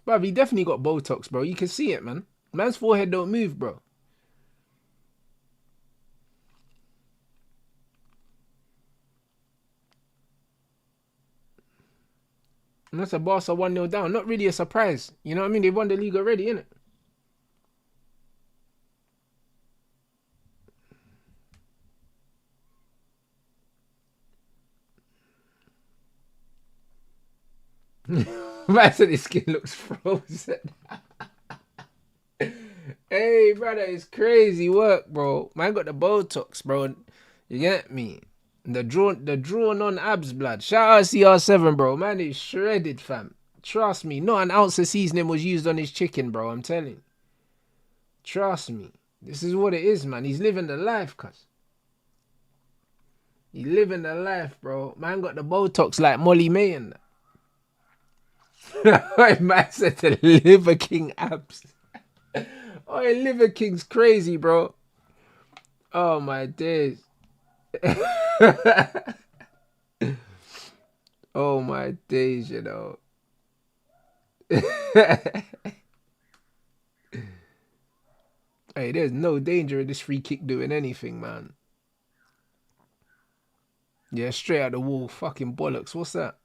Bruv, he definitely got Botox, bro. You can see it, man. Man's forehead don't move, bro. And that's a Barca 1-0 down. Not really a surprise. You know what I mean? They won the league already, innit? Man said his skin looks frozen. Hey, brother, it's crazy work, bro. Man got the Botox, bro. You get me? The drawn on abs, blood. Shout out CR7, bro. Man is shredded, fam. Trust me. Not an ounce of seasoning was used on his chicken, bro. I'm telling you. Trust me. This is what it is, man. He's living the life, cuz. He's living the life, bro. Man got the Botox like Molly May and that. Man said the Liver King abs. Oh, Liver King's crazy, bro. Oh, my days. Oh, my days, you know. Hey, there's no danger of this free kick doing anything, man. Yeah, straight out the wall. Fucking bollocks. What's that?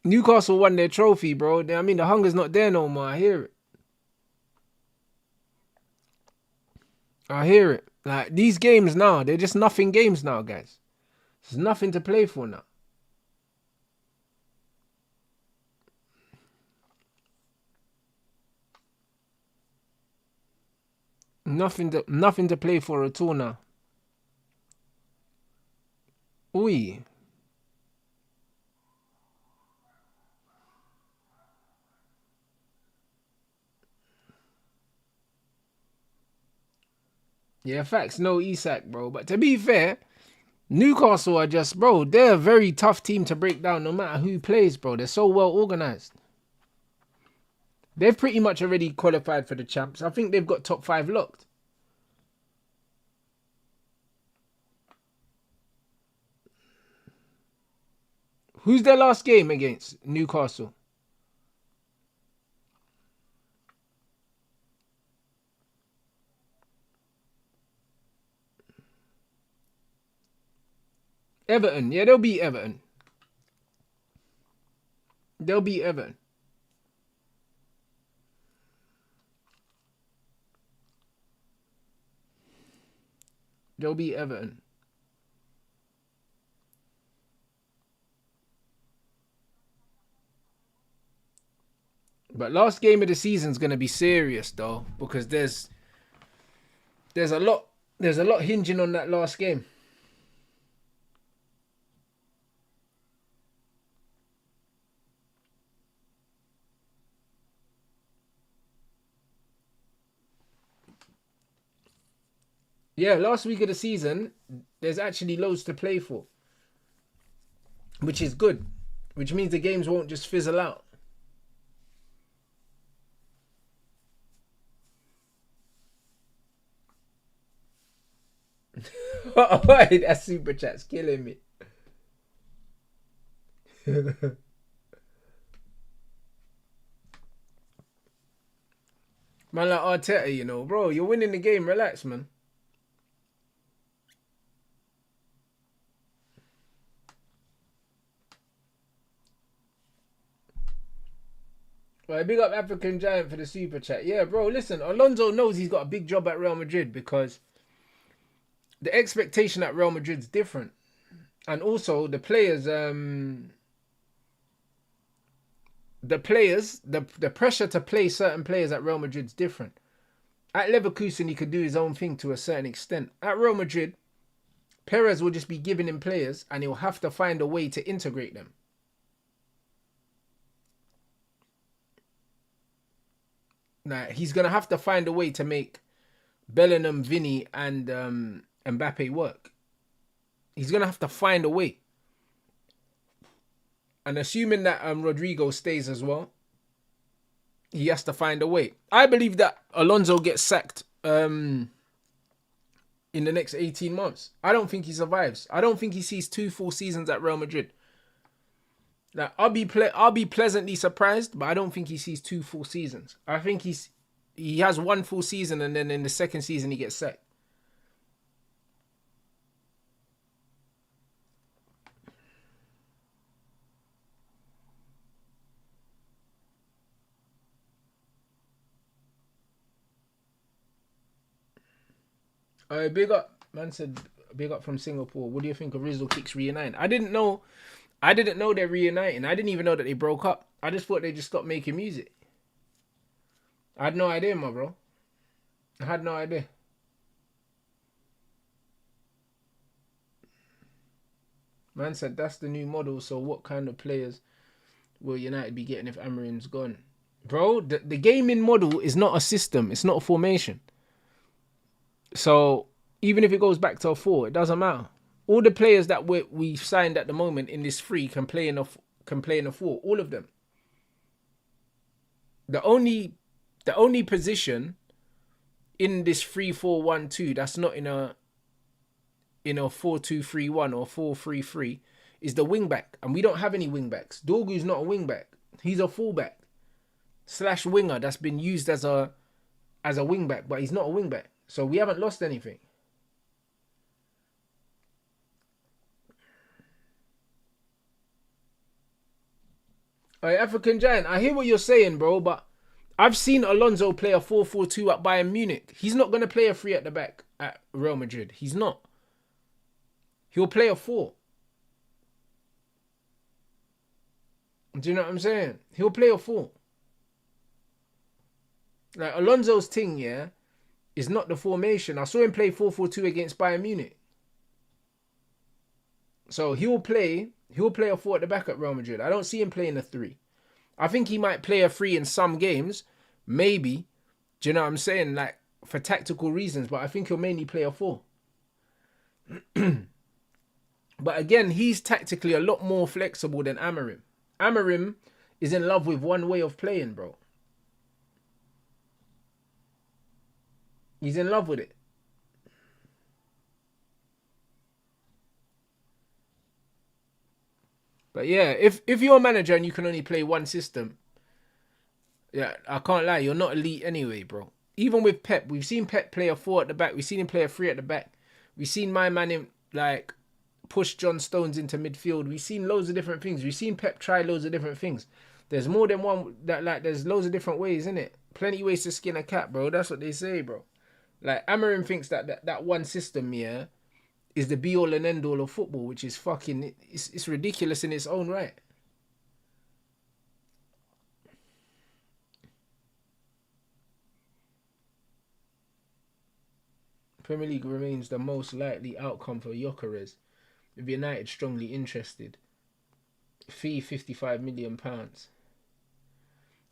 Newcastle won their trophy, bro. I mean, the hunger's not there no more. I hear it. I hear it. Like, these games now, they're just nothing games now, guys. There's nothing to play for now. Nothing to play for at all now. Oi. Yeah, facts. No Isak, bro. But to be fair, Newcastle are just, bro, they're a very tough team to break down no matter who plays, bro. They're so well organized. They've pretty much already qualified for the champs. I think they've got top 5 locked. Who's their last game against Newcastle? Everton. Yeah, they'll beat Everton. They'll beat Everton. They'll beat Everton. But last game of the season's gonna be serious though, because there's a lot hinging on that last game. Yeah, last week of the season, there's actually loads to play for, which is good, which means the games won't just fizzle out. That super chat's killing me. Man, like Arteta, you know, bro, you're winning the game. Relax, man. Well, big up African Giant for the super chat. Yeah, bro, listen, Alonso knows he's got a big job at Real Madrid because the expectation at Real Madrid's different. And also the players, the pressure to play certain players at Real Madrid's different. At Leverkusen, he could do his own thing to a certain extent. At Real Madrid, Perez will just be giving him players and he'll have to find a way to integrate them. Now, he's going to have to find a way to make Bellingham, Vinny, and Mbappe work. He's going to have to find a way. And assuming that Rodrigo stays as well, he has to find a way. I believe that Alonso gets sacked in the next 18 months. I don't think he survives. I don't think he sees 2 full seasons at Real Madrid. Like, I'll be pleasantly surprised, but I don't think he sees 2 full seasons. I think he has 1 full season, and then in the second season he gets sacked. Big up, man said. Big up from Singapore. What do you think of Rizzo Kicks reuniting? I didn't know they're reuniting. I didn't even know that they broke up. I just thought they just stopped making music. I had no idea, my bro. I had no idea. Man said that's the new model. So what kind of players will United be getting if Amorim's gone? Bro, the gaming model is not a system. It's not a formation. So even if it goes back to a 4, it doesn't matter. All the players that we've signed at the moment in this 3 can play in a 4. All of them. The only position in this 3-4-1-2 that's not in a 4-2-3-1 or 4-3-3 is the wing back, and we don't have any wing backs. Dorgu's not a wing back. He's a fullback / winger that's been used as a wing back, but he's not a wing back. So we haven't lost anything. Alright, African Giant, I hear what you're saying, bro, but I've seen Alonso play a 4-4-2 at Bayern Munich. He's not going to play a 3 at the back at Real Madrid. He's not. He'll play a 4. Do you know what I'm saying? He'll play a 4. Like, Alonso's thing, yeah, is not the formation. I saw him play 4-4-2 against Bayern Munich. So he'll play a 4 at the back at Real Madrid. I don't see him playing a 3. I think he might play a 3 in some games, maybe. Do you know what I'm saying? Like, for tactical reasons, but I think he'll mainly play a 4. But again, he's tactically a lot more flexible than Amorim. Amorim is in love with one way of playing, bro. He's in love with it. But yeah, if you're a manager and you can only play one system, yeah, I can't lie, you're not elite anyway, bro. Even with Pep, we've seen Pep play a 4 at the back. We've seen him play a 3 at the back. We've seen my man push John Stones into midfield. We've seen loads of different things. We've seen Pep try loads of different things. There's more than one there's loads of different ways, innit? Plenty ways to skin a cat, bro. That's what they say, bro. Like, Amorim thinks that one system, yeah, is the be-all and end-all of football, which is fucking... It's ridiculous in its own right. Premier League remains the most likely outcome for Gyökeres, with United strongly interested. Fee £55 million.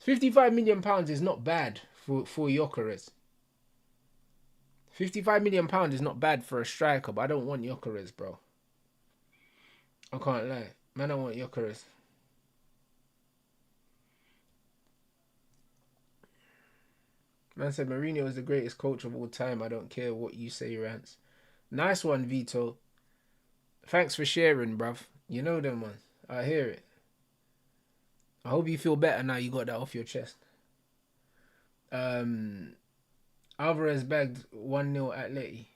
£55 million is not bad for Gyökeres. £55 million is not bad for a striker, but I don't want Gyökeres, bro. I can't lie. Man, I want Gyökeres. Man said Mourinho is the greatest coach of all time. I don't care what you say, Rants. Nice one, Vito. Thanks for sharing, bruv. You know them ones. I hear it. I hope you feel better now you got that off your chest. Alvarez bagged 1-0 at Atleti.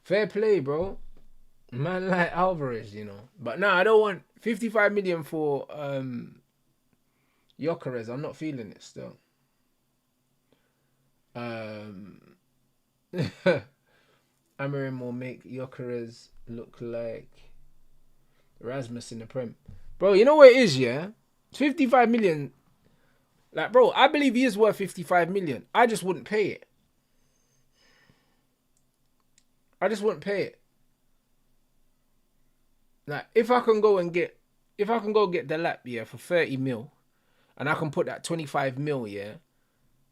Fair play, bro. Man like Alvarez, you know. But nah, I don't want 55 million for Gyökeres. I'm not feeling it still. Amorim will make Gyökeres look like Erasmus in the Prem. Bro, you know what it is, yeah? 55 million. Like, bro, I believe he is worth 55 million. I just wouldn't pay it. I just wouldn't pay it. Like, if I can go get the lap, yeah, for 30 mil, and I can put that 25 mil, yeah,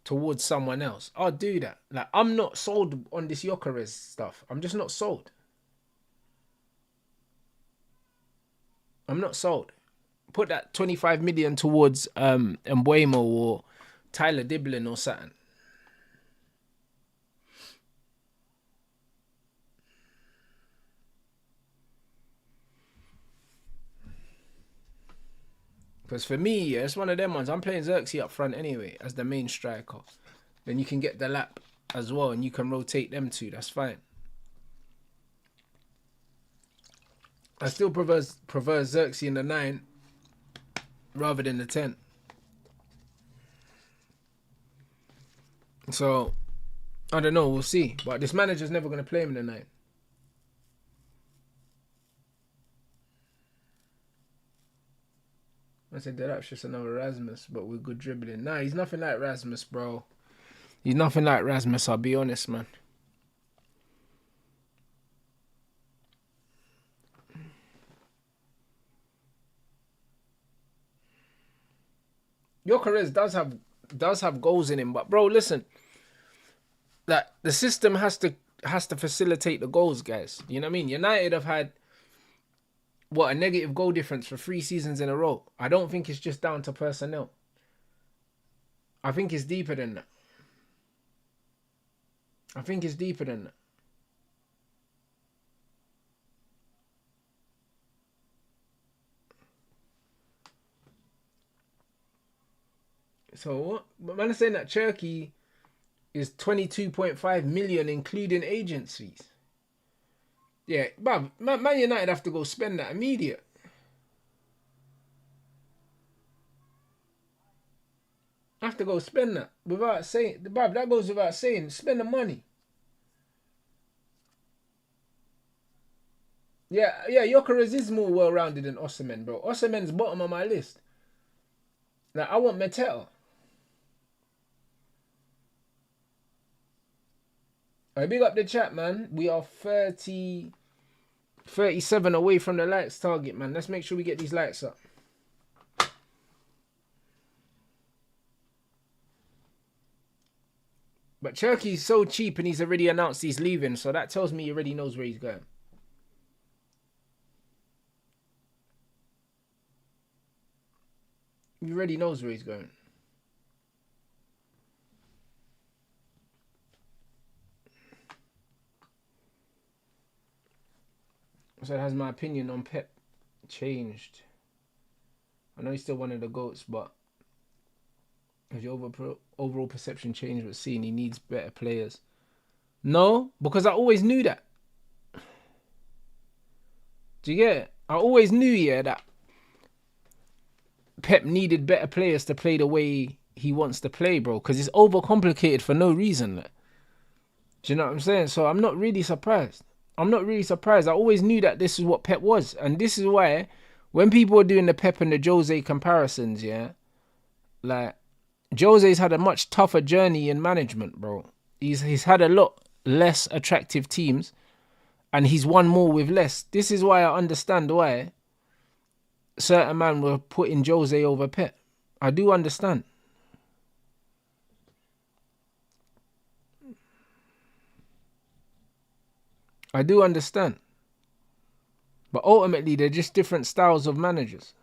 towards someone else, I'll do that. Like, I'm not sold on this Gyökeres stuff. I'm just not sold. I'm not sold. Put that 25 million towards Mbuemo or Tyler Diblin or something. Because for me, yeah, it's one of them ones. I'm playing Xerxes up front anyway as the main striker. Then you can get the lap as well, and you can rotate them two. That's fine. I still prefer Xerxes in the 9 rather than the 10. So, I don't know. We'll see. But this manager's never going to play him in the 9. I said that's just another Rasmus, but with good dribbling. Nah, he's nothing like Rasmus, bro. He's nothing like Rasmus, I'll be honest, man. Gyökeres does have goals in him, but bro, listen, that the system has to facilitate the goals, guys. You know what I mean? United have had a negative goal difference for 3 seasons in a row. I don't think it's just down to personnel. I think it's deeper than that. So what? But man is saying that Turkey is 22.5 million including agencies. Yeah, but Man United have to go spend that immediate. Have to go spend that without saying, Bob. That goes without saying. Spend the money. Yeah. Gyökeres is more well-rounded than Osimhen, bro. Osimhen's bottom of my list. Like, I want Mateta. Alright, big up the chat, man. We are 37 away from the likes target, man. Let's make sure we get these likes up. But Cherky's so cheap and he's already announced he's leaving, so that tells me he already knows where he's going. He already knows where he's going. So has my opinion on Pep changed? I know he's still one of the GOATs, but has your overall perception changed with seeing he needs better players? No, because I always knew that. Do you get it? I always knew, yeah, that Pep needed better players to play the way he wants to play, bro. Because it's overcomplicated for no reason. Like. Do you know what I'm saying? So I'm not really surprised. I always knew that this is what Pep was. And this is why when people are doing the Pep and the Jose comparisons, yeah, like, Jose's had a much tougher journey in management, bro. He's had a lot less attractive teams and he's won more with less. This is why I understand why certain men were putting Jose over Pep. I do understand. But ultimately, they're just different styles of managers.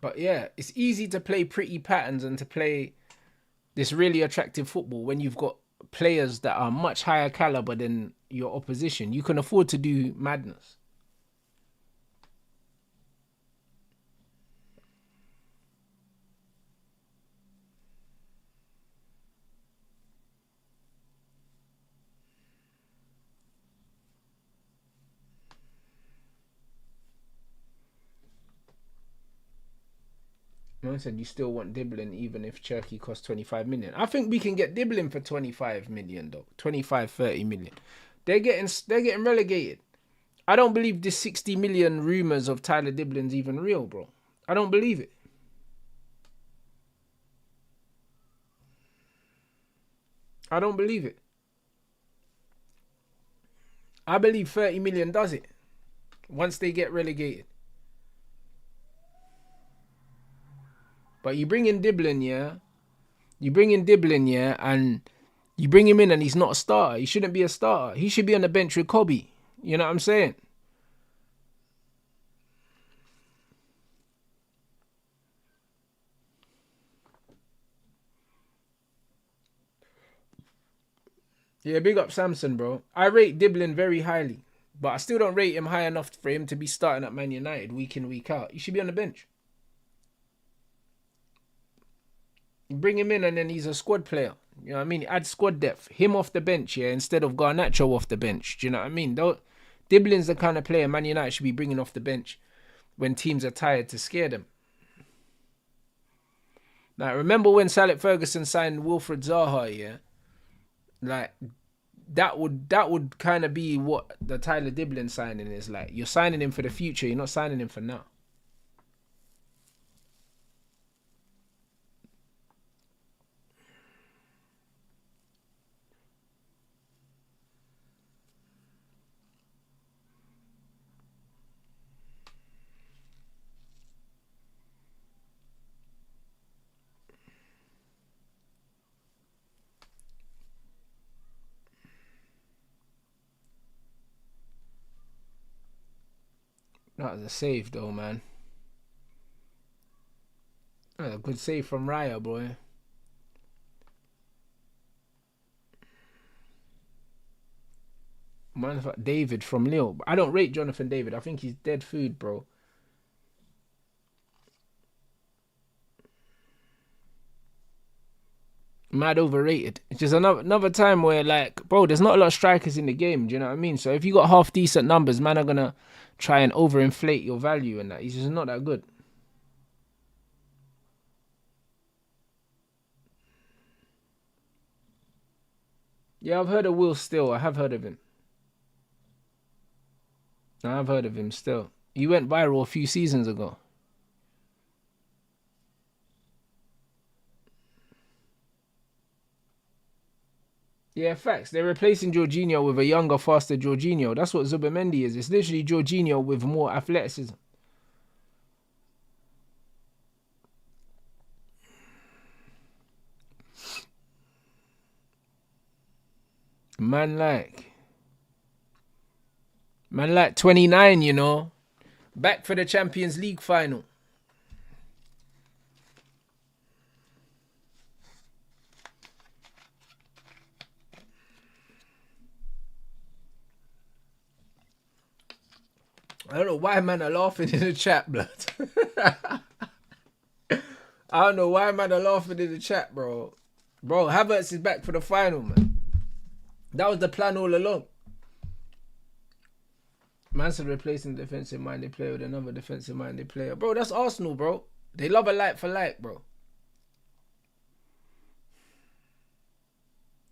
But yeah, it's easy to play pretty patterns and to play this really attractive football when you've got players that are much higher caliber than your opposition. You can afford to do madness. Man said you still want Diblin even if Cherky costs 25 million. I think we can get Diblin for 25 million though. 25, 30 million. They're getting relegated. I don't believe this 60 million rumours of Tyler Diblin's even real, bro. I don't believe it. I don't believe it. I believe 30 million does it. Once they get relegated. But you bring in Diblin, yeah? And you bring him in and he's not a starter. He shouldn't be a starter. He should be on the bench with Kobe. You know what I'm saying? Yeah, big up Samson, bro. I rate Diblin very highly, but I still don't rate him high enough for him to be starting at Man United week in, week out. He should be on the bench. You bring him in and then he's a squad player. You know what I mean? Add squad depth. Him off the bench, yeah, instead of Garnacho off the bench. Do you know what I mean? Diblin's the kind of player Man United should be bringing off the bench when teams are tired to scare them. Now, remember when Saleh Ferguson signed Wilfred Zaha, yeah? Like, that would kind of be what the Tyler Diblin signing is like. You're signing him for the future. You're not signing him for now. That was a save though, man. That was a good save from Raya, boy. Man, David from Lille. I don't rate Jonathan David. I think he's dead food, bro. Mad overrated. It's just another time where, like, bro, there's not a lot of strikers in the game. Do you know what I mean? So if you got half decent numbers, man are gonna try and overinflate your value and that. He's just not that good. Yeah, I've heard of Will Still. I have heard of him. I've heard of him still. He went viral a few seasons ago. Yeah, facts. They're replacing Jorginho with a younger, faster Jorginho. That's what Zubimendi is. It's literally Jorginho with more athleticism. Man like 29, you know. Back for the Champions League final. I don't know why man are laughing in the chat, blood. I don't know why man are laughing in the chat, bro. Bro, Havertz is back for the final, man. That was the plan all along. Man said replacing defensive-minded player with another defensive-minded player. Bro, that's Arsenal, bro. They love a like for like, bro.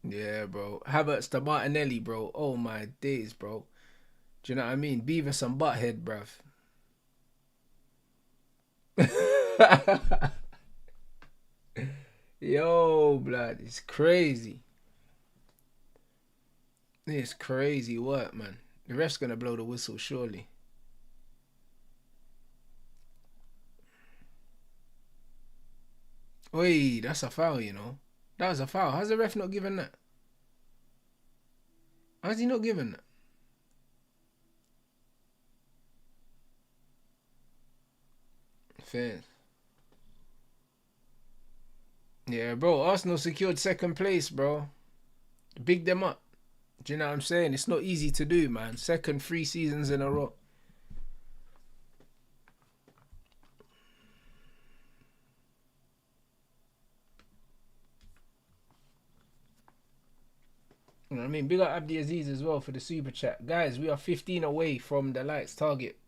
Yeah, bro. Havertz to Martinelli, bro. Oh, my days, bro. Do you know what I mean? Beavis and Butthead, bruv. Yo, blood. It's crazy. It's crazy work, man. The ref's gonna blow the whistle, surely. Wait, that's a foul, you know. That was a foul. How's the ref not giving that? How's he not giving that? Fair. Yeah, bro. Arsenal secured second place, bro. Big them up. Do you know what I'm saying? It's not easy to do, man. Second 3 seasons in a row. You know what I mean? Big up Abdi Aziz as well for the super chat. Guys, we are 15 away from the likes target.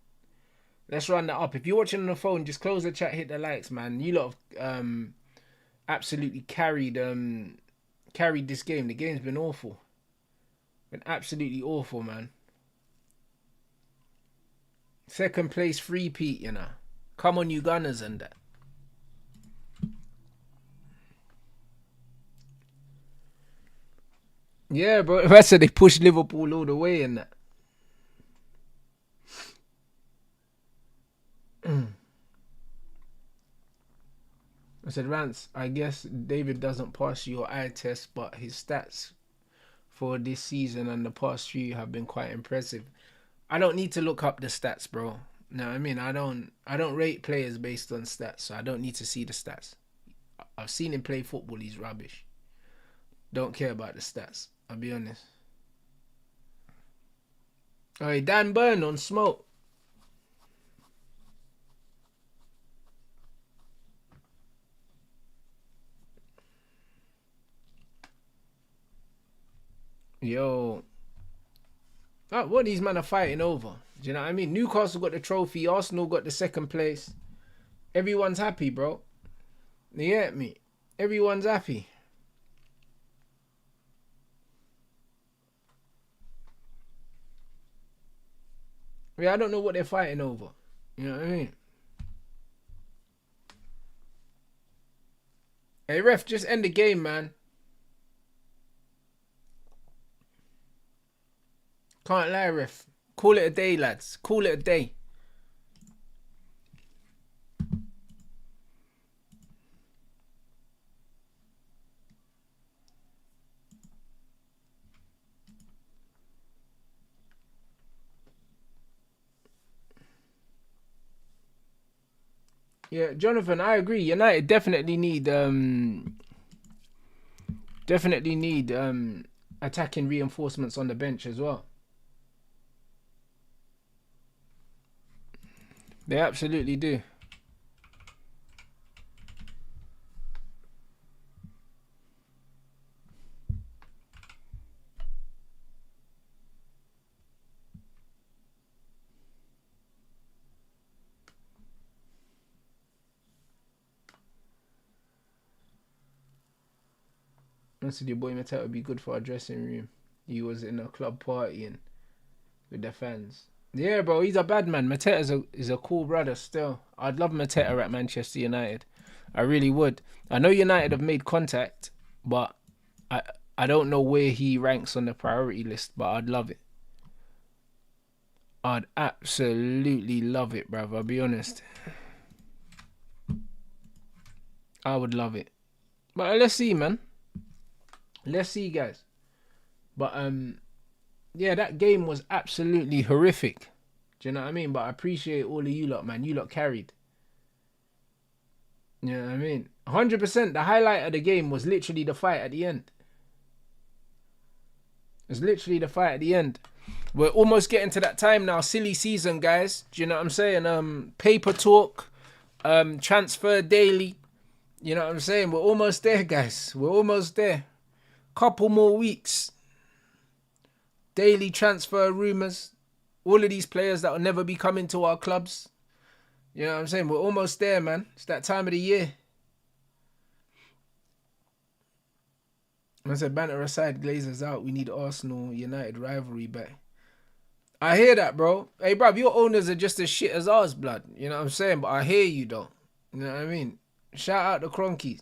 Let's run that up. If you're watching on the phone, just close the chat, hit the likes, man. You lot have absolutely carried this game. The game's been awful. Been absolutely awful, man. Second place three-peat, you know. Come on, you Gunners and that. Yeah, bro. I said they pushed Liverpool all the way in that. I said, Rants, I guess David doesn't pass your eye test, but his stats for this season and the past few have been quite impressive. I don't need to look up the stats, bro. No, I mean, I don't rate players based on stats, so I don't need to see the stats. I've seen him play football, he's rubbish. Don't care about the stats. I'll be honest. Alright, Dan Burn on smoke. Yo. What these men are fighting over? Do you know what I mean? Newcastle got the trophy. Arsenal got the second place. Everyone's happy, bro. You get me? Everyone's happy. Yeah, I don't know what they're fighting over. You know what I mean? Hey, ref, just end the game, man. Can't lie, ref. Call it a day, lads. Call it a day. Yeah, Jonathan, I agree. United definitely need attacking reinforcements on the bench as well. They absolutely do. I said your boy Mateta would be good for our dressing room. He was in a club partying with the fans. Yeah, bro, he's a bad man. Mateta is a cool brother still. I'd love Mateta at Manchester United. I really would. I know United have made contact, but I don't know where he ranks on the priority list, but I'd love it. I'd absolutely love it, bruv. I'll be honest. I would love it. But let's see, man. Let's see, guys. But yeah, that game was absolutely horrific. Do you know what I mean? But I appreciate all of you lot, man. You lot carried. You know what I mean? 100%. The highlight of the game was literally the fight at the end. It's literally the fight at the end. We're almost getting to that time now. Silly season, guys. Do you know what I'm saying? Paper talk, transfer daily. You know what I'm saying? We're almost there, guys. We're almost there. Couple more weeks. Daily transfer rumours. All of these players that will never be coming to our clubs. You know what I'm saying? We're almost there, man. It's that time of the year. I said, banter aside, Glazers out. We need Arsenal United rivalry back. I hear that, bro. Hey, bruv, your owners are just as shit as ours, blood. You know what I'm saying? But I hear you, though. You know what I mean? Shout out the Cronkies.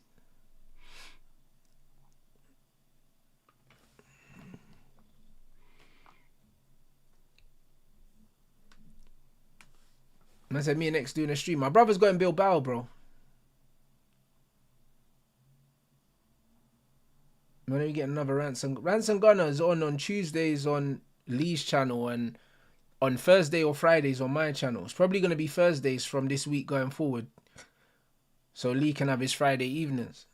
I said, me and X doing a stream. My brother's got in Bilbao, bro. When are we getting another Rants and Gunners on Tuesdays on Lee's channel and on Thursday or Fridays on my channel. It's probably going to be Thursdays from this week going forward. So Lee can have his Friday evenings.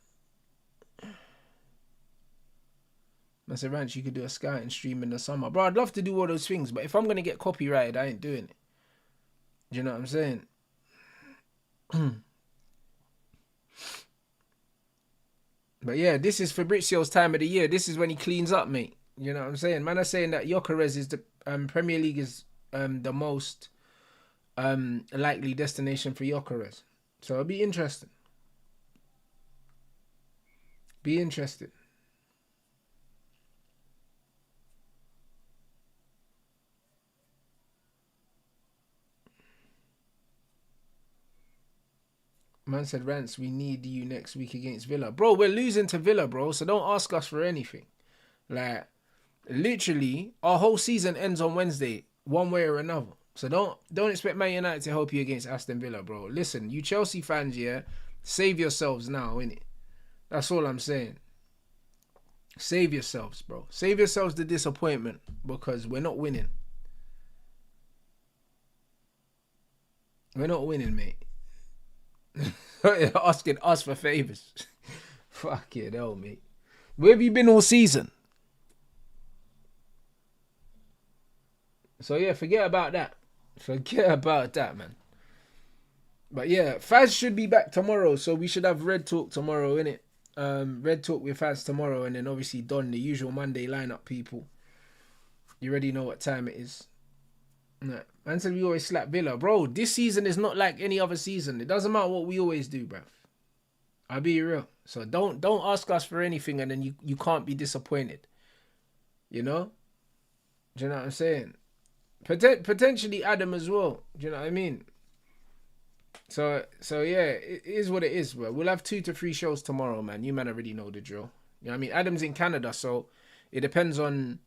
I said, Rants, you could do a scouting stream in the summer. Bro, I'd love to do all those things, but if I'm going to get copyrighted, I ain't doing it. Do you know what I'm saying? But yeah, this is Fabrizio's time of the year. This is when he cleans up, mate. You know what I'm saying? Man, I'm saying that Gyökeres is the Premier League is the most likely destination for Gyökeres. So it'll be interesting. Be interested. Man said, Rants, we need you next week against Villa. Bro, we're losing to Villa, bro. So don't ask us for anything. Like, literally, our whole season ends on Wednesday, one way or another. So don't expect Man United to help you against Aston Villa, bro. Listen, you Chelsea fans, yeah, save yourselves now, innit? That's all I'm saying. Save yourselves, bro. Save yourselves the disappointment because we're not winning. We're not winning, mate. Asking us for favours. Fuck it, hell, mate. Where have you been all season? So yeah, forget about that. Forget about that, man. But yeah, Faz should be back tomorrow, so we should have Red Talk tomorrow, innit? Red Talk with Faz tomorrow, and then obviously Don, the usual Monday lineup people. You already know what time it is. Nah. Man said we always slap Villa. Bro, this season is not like any other season. It doesn't matter what we always do, bruv. I'll be real. So don't ask us for anything and then you can't be disappointed. You know? Do you know what I'm saying? Potentially Adam as well. Do you know what I mean? So yeah, it is what it is, bro. We'll have 2 to 3 shows tomorrow, man. You man already know the drill. You know what I mean? Adam's in Canada, so it depends on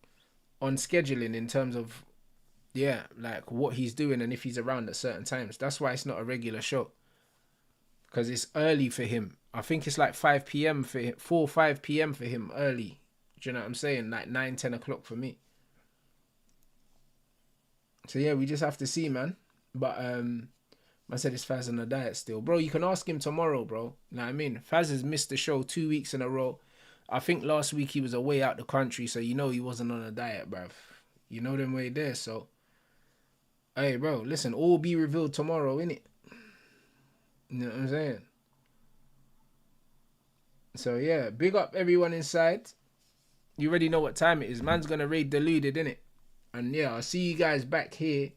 scheduling in terms of, yeah, like what he's doing and if he's around at certain times. That's why it's not a regular show. Because it's early for him. I think it's like 5 p.m. for him, 5 p.m. for him early. Do you know what I'm saying? Like 9, 10 o'clock for me. So yeah, we just have to see, man. But I said it's Faz on a diet still. Bro, you can ask him tomorrow, bro. You know what I mean? Faz has missed the show 2 weeks in a row. I think last week he was away out the country, so you know he wasn't on a diet, bruv. You know them way there, so. Hey, bro, listen, all be revealed tomorrow, innit? You know what I'm saying? So yeah, big up everyone inside. You already know what time it is. Man's gonna raid Deluded, innit? And yeah, I'll see you guys back here